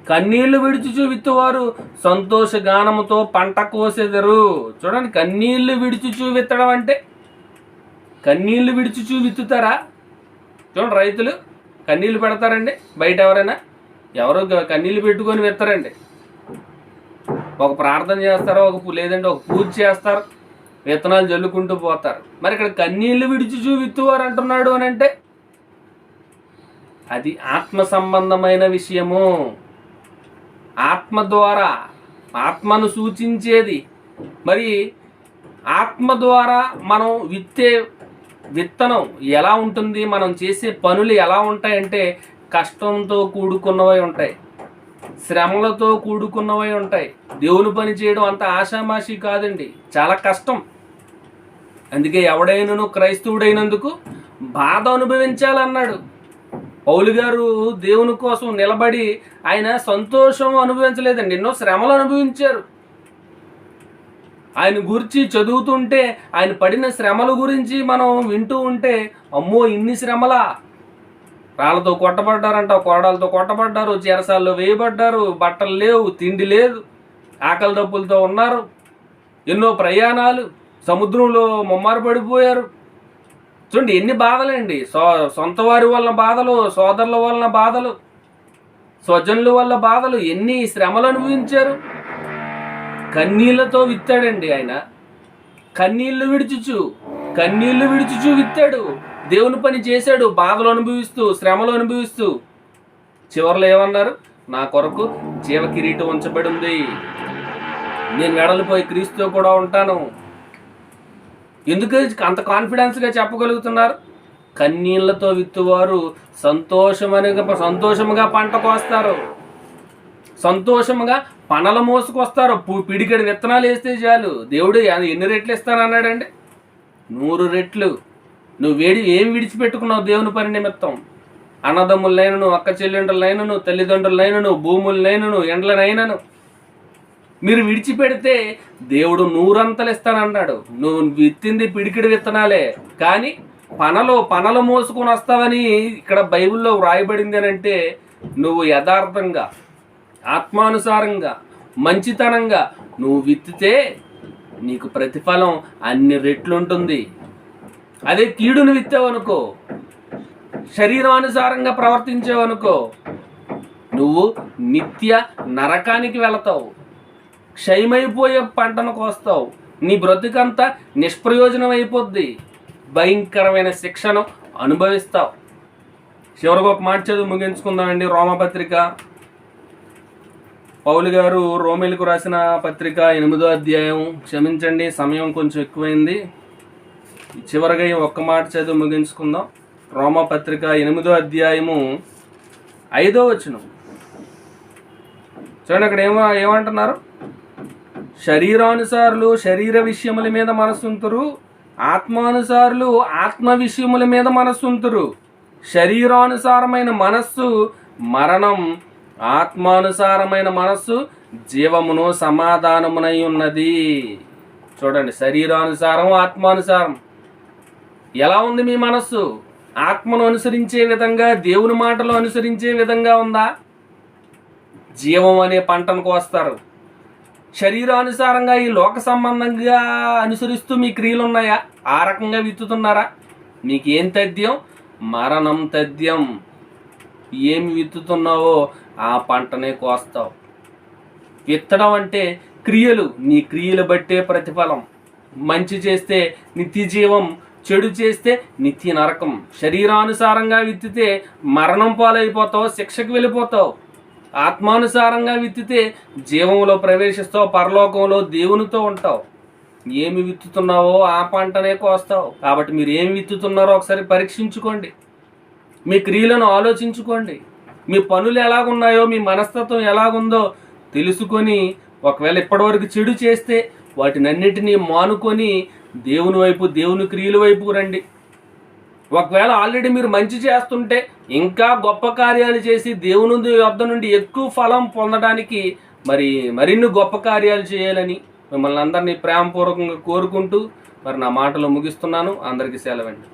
కన్నీళ్లు విడిచుచు విత్తువారు సంతోషగానముతో పంట కోసెదరు. చూడండి, కన్నీళ్లు విడిచుచు విత్తడం అంటే కన్నీళ్లు విడిచుచు విత్తుతారా? చూడండి, రైతులు కన్నీళ్ళు పెడతారండి బయట ఎవరైనా? ఎవరు కన్నీళ్ళు పెట్టుకొని విత్తరండి. ఒక ప్రార్థన చేస్తారో లేదంటే ఒక పూజ చేస్తారు, విత్తనాలు జల్లుకుంటూ పోతారు. మరి ఇక్కడ కన్నీళ్లు విడిచి విత్తువారు అంటున్నాడు అని అంటే అది ఆత్మ సంబంధమైన విషయము. ఆత్మ ద్వారా, ఆత్మను సూచించేది. మరి ఆత్మ ద్వారా మనం విత్తే విత్తనం ఎలా ఉంటుంది, మనం చేసే పనులు ఎలా ఉంటాయంటే కష్టంతో కూడుకున్నవై ఉంటాయి, శ్రమలతో కూడుకున్నవై ఉంటాయి. దేవుని పని చేయడం అంత ఆషామాషి కాదండి, చాలా కష్టం. అందుకే ఎవడైనను క్రైస్తవుడైనందుకు బాధ అనుభవించాలన్నాడు. పౌలు గారు దేవుని కోసం నిలబడి ఆయన సంతోషం అనుభవించలేదండి, ఎన్నో శ్రమలు అనుభవించారు. ఆయన గురించి చదువుతుంటే, ఆయన పడిన శ్రమల గురించి మనం వింటూ ఉంటే, అమ్మో ఇన్ని శ్రమలా! రాళ్ళతో కొట్టబడ్డారంట, కోడాలతో కొట్టబడ్డారు, చెరసాల్లో వేయబడ్డారు, బట్టలు లేవు, తిండి లేదు, ఆకలి దప్పులతో ఉన్నారు, ఎన్నో ప్రయాణాలు, సముద్రంలో ముమ్మారు పడిపోయారు. చూడండి ఎన్ని బాధలండి. సొంత వారి వలన బాధలు, సోదరుల వలన బాధలు, స్వజనుల వల్ల బాధలు, ఎన్ని శ్రమలు అనుభవించారు. కన్నీళ్లతో విత్తాడండి ఆయన. కన్నీళ్లు విడిచుచు విత్తాడు. దేవుని పని చేశాడు, బాధలు అనుభవిస్తూ, శ్రమలు అనుభవిస్తూ. చివరిలో ఏమన్నారు? నా కొరకు జీవ కిరీటం ఉంచబడి ఉంది, నేను వెడలిపోయి క్రీస్తుతో కూడా ఉంటాను. ఎందుకు అంత కాన్ఫిడెన్స్గా చెప్పగలుగుతున్నారు? కన్నీళ్లతో విత్తువారు సంతోషముగా పంట కోస్తారు, సంతోషముగా పనల మోసుకొస్తారు. పిడికెడు విత్తనాలు వేస్తే చాలు, దేవుడు ఎన్ని రెట్లు ఇస్తానన్నాడండి? 100 రెట్లు. నువ్వు ఏం విడిచిపెట్టుకున్నావు దేవుని పని నిమిత్తం? అన్నదమ్ములనైనను, అక్క చెల్లెండ్రులనైనను, తల్లిదండ్రులనైనను, భూములనైనను, ఎండ్లనైనను మీరు విడిచిపెడితే దేవుడు 100 అంతలు ఇస్తానన్నాడు. నువ్వు విత్తింది పిడికిడి విత్తనాలే, కానీ పనలు మోసుకొని వస్తావని ఇక్కడ బైబిల్లో వ్రాయబడింది అని అంటే, నువ్వు యథార్థంగా, ఆత్మానుసారంగా, మంచితనంగా నువ్వు విత్తితే నీకు ప్రతిఫలం అన్ని రెట్లు ఉంటుంది. అదే కీడును విత్తావనుకో, శరీరానుసారంగా ప్రవర్తించావనుకో, నువ్వు నిత్య నరకానికి వెళతావు, క్షయమైపోయే పంటను కోస్తావు, నీ బ్రతుకంతా నిష్ప్రయోజనం అయిపోద్ది, భయంకరమైన శిక్షను అనుభవిస్తావు. చివరికి ఒక మాట చదువు ముగించుకుందామండి. రోమపత్రిక, పౌలు గారు రోమేలకు రాసిన పత్రిక 8వ అధ్యాయం, క్షమించండి సమయం కొంచెం ఎక్కువైంది, చివరిగా ఒక్క మాట చదువు ముగించుకుందాం. రోమపత్రిక 8వ అధ్యాయము 5వ వచనం చూడండి. అక్కడ ఏమంటున్నారు? శరీరానుసారులు శరీర విషయముల మీద మనస్సుంతురు, ఆత్మానుసారులు ఆత్మ విషయముల మీద మనస్సుంతురు. శరీరానుసారమైన మనస్సు మరణం, ఆత్మానుసారమైన మనస్సు జీవమును సమాధానమునై ఉన్నది. చూడండి, శరీరానుసారం, ఆత్మానుసారం. ఎలా ఉంది మీ మనస్సు? ఆత్మను అనుసరించే విధంగా, దేవుని మాటలు అనుసరించే విధంగా ఉందా? జీవం అనే పంటను కోస్తారు. శరీరానుసారంగా ఈ లోక సంబంధంగా అనుసరిస్తూ మీ క్రియలు ఉన్నాయా? ఆ రకంగా విత్తుతున్నారా? మీకేం తథ్యం? మరణం తథ్యం. ఏమి విత్తుతున్నావో ఆ పంటనే కోస్తావు. విత్తడం అంటే క్రియలు, నీ క్రియలు బట్టే ప్రతిఫలం. మంచి చేస్తే నిత్య జీవం, చెడు చేస్తే నిత్య నరకం. శరీరానుసారంగా విత్తితే మరణం పాలైపోతావు, శిక్షకు వెళ్ళిపోతావు. ఆత్మానుసారంగా విత్తితే జీవంలో ప్రవేశిస్తావు, పరలోకంలో దేవునితో ఉంటావు. ఏమి విత్తుతున్నావో ఆ పంటనే కోస్తావు. కాబట్టి మీరు ఏమి విత్తుతున్నారో ఒకసారి పరీక్షించుకోండి, మీ క్రియలను ఆలోచించుకోండి, మీ పనులు ఎలాగున్నాయో, మీ మనస్తత్వం ఎలాగుందో తెలుసుకొని, ఒకవేళ ఇప్పటివరకు చెడు చేస్తే వాటినన్నిటినీ మానుకొని దేవుని వైపు, దేవుని క్రియల వైపు రండి. ఒకవేళ ఆల్రెడీ మీరు మంచి చేస్తుంటే ఇంకా గొప్ప కార్యాలు చేసి దేవుని వద్ద నుండి ఎక్కువ ఫలం పొందడానికి మరిన్ని గొప్ప కార్యాలు చేయాలని మిమ్మల్ని అందరినీ ప్రేమపూర్వకంగా కోరుకుంటూ నా మాటలు ముగిస్తున్నాను. అందరికీ సెలవండి.